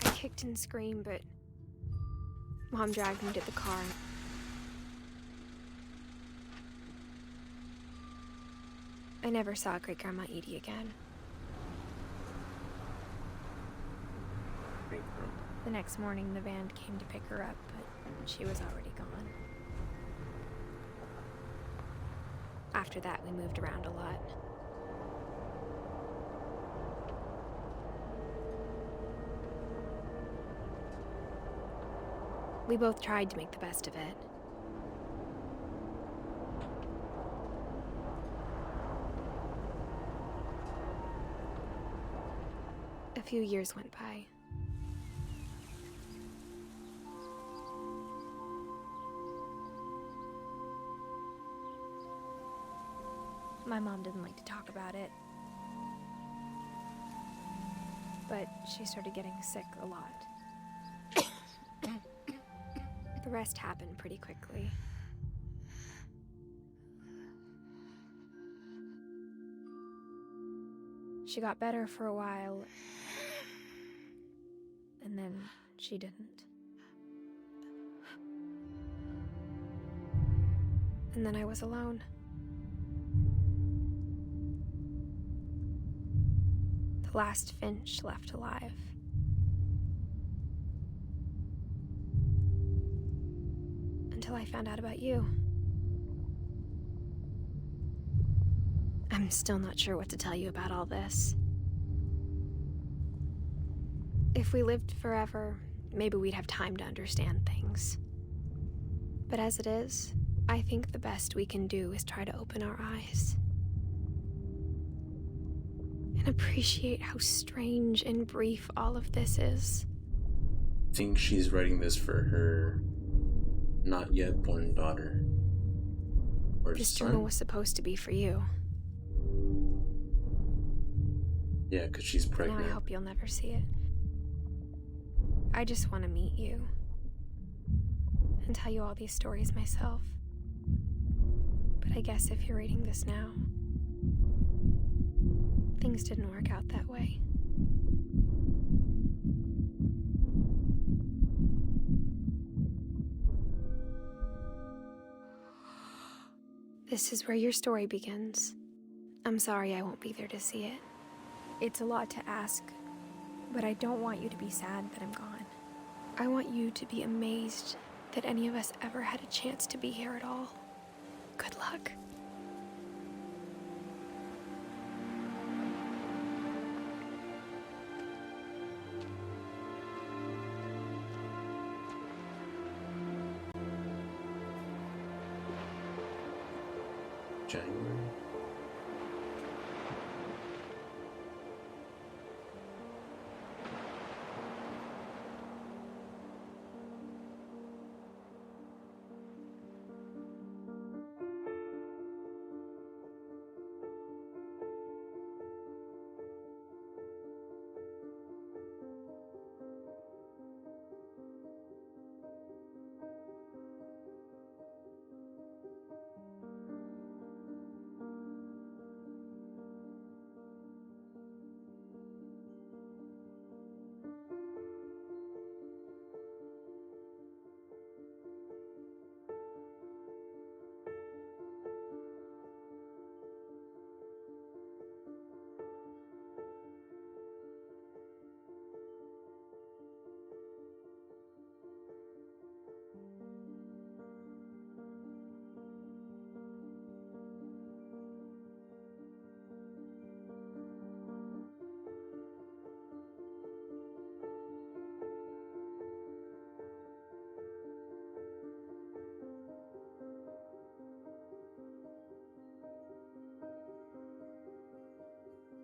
I kicked and screamed, but Mom dragged me to the car. I never saw Great-Grandma Edie again. The next morning, the van came to pick her up, but she was already gone. After that, we moved around a lot. We both tried to make the best of it. A few years went by. My mom didn't like to talk about it, but she started getting sick a lot. The rest happened pretty quickly. She got better for a while, and then she didn't. And then I was alone. The last Finch left alive. Until I found out about you. I'm still not sure what to tell you about all this. If we lived forever, maybe we'd have time to understand things. But as it is, I think the best we can do is try to open our eyes. And appreciate how strange and brief all of this is. I think she's writing this for her not yet born daughter. Or This son? journal was supposed to be for you. Yeah, because she's Now pregnant. I hope you'll never see it. I just want to meet you. And tell you all these stories myself. But I guess if you're reading this now, things didn't work out that way. This is where your story begins. I'm sorry I won't be there to see it. It's a lot to ask, but I don't want you to be sad that I'm gone. I want you to be amazed that any of us ever had a chance to be here at all. Good luck. January.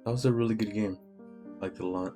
That was a really good game. Liked it a lot.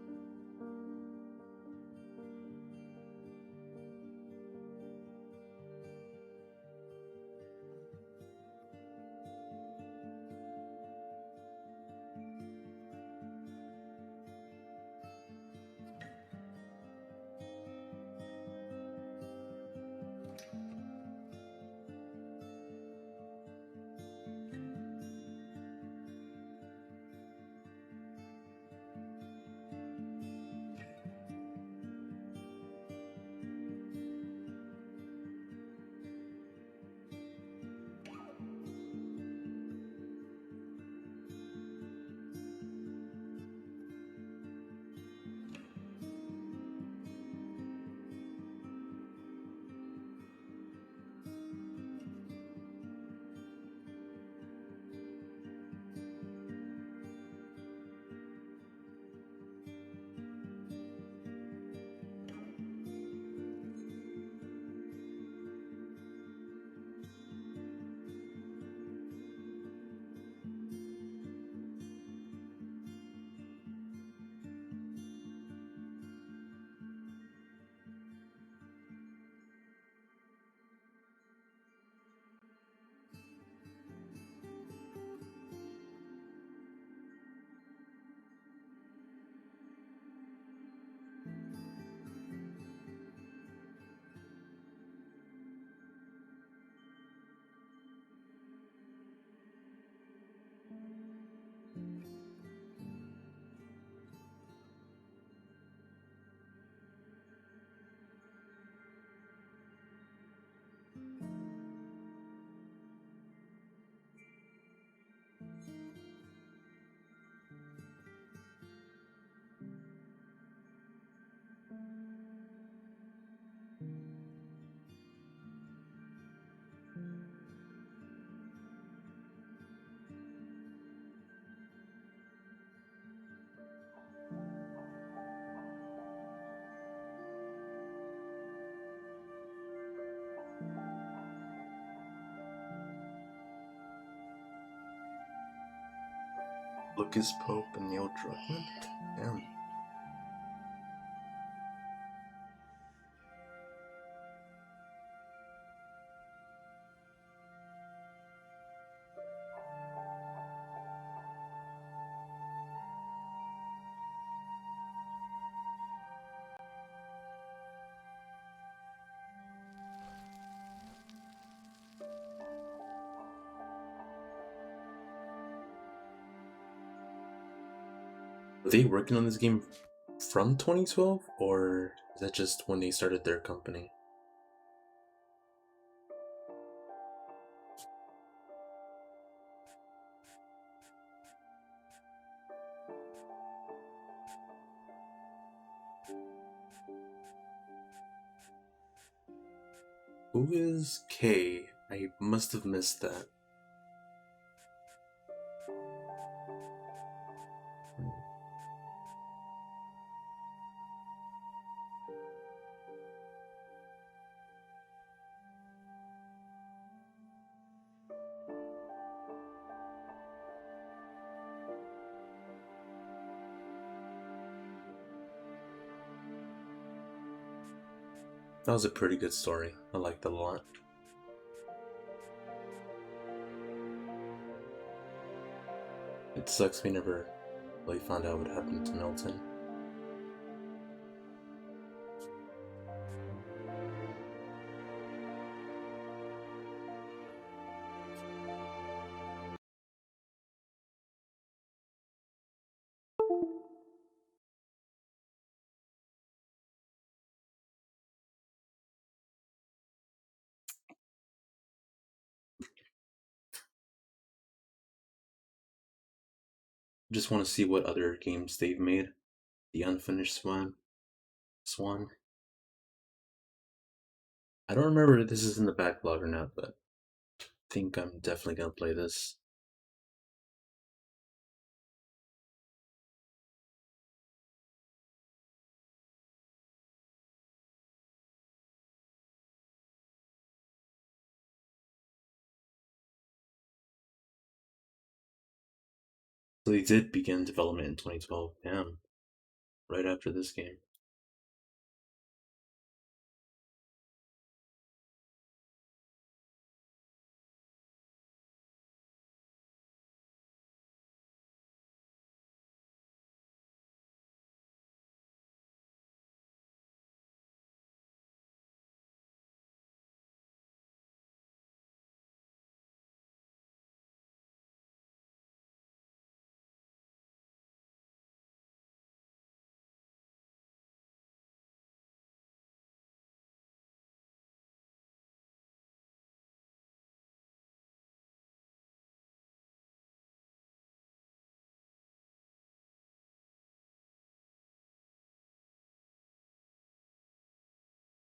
Lucas Pope and Neil Druckmann? Damn. Were they working on this game from 2012, or is that just when they started their company? Who is Kay? I must have missed that. That was a pretty good story. I liked it a lot. It sucks we never really found out what happened to Milton. Just want to see what other games they've made. The Unfinished Swan. I don't remember if this is in the backlog or not, but I think I'm definitely gonna play this. So they did begin development in 2012. Damn. Right after this game.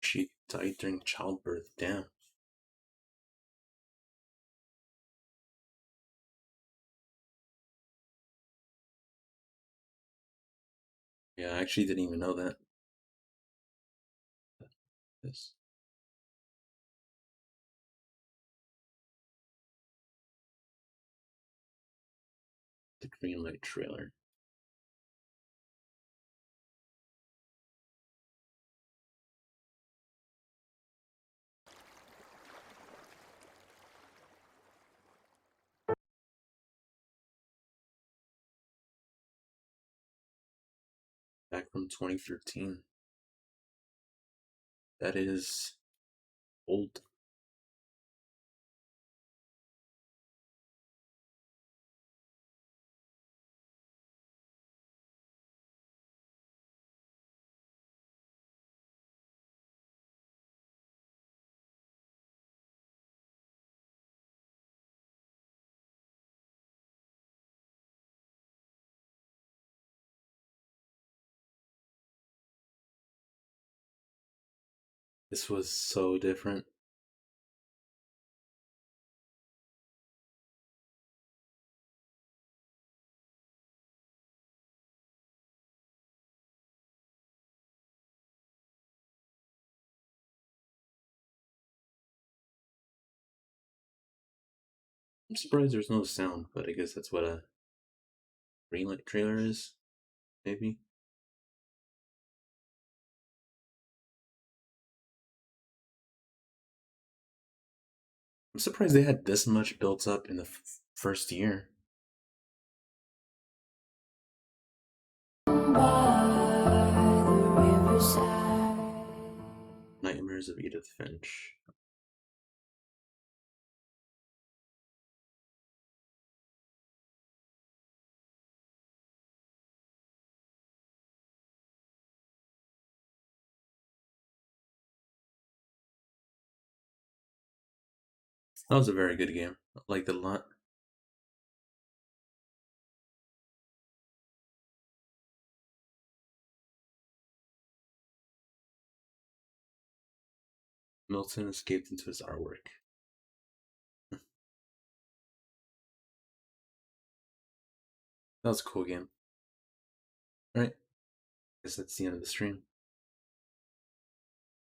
She died during childbirth. Damn. Yeah, I actually didn't even know that. This. The green light trailer. Back from 2013. That is old. This was so different. I'm surprised there's no sound, but I guess that's what a trailer is, maybe. I'm surprised they had this much built up in the first year. Nightmares of Edith Finch. That was a very good game. I liked it a lot. Milton escaped into his artwork. That was a cool game. Alright, guess that's the end of the stream.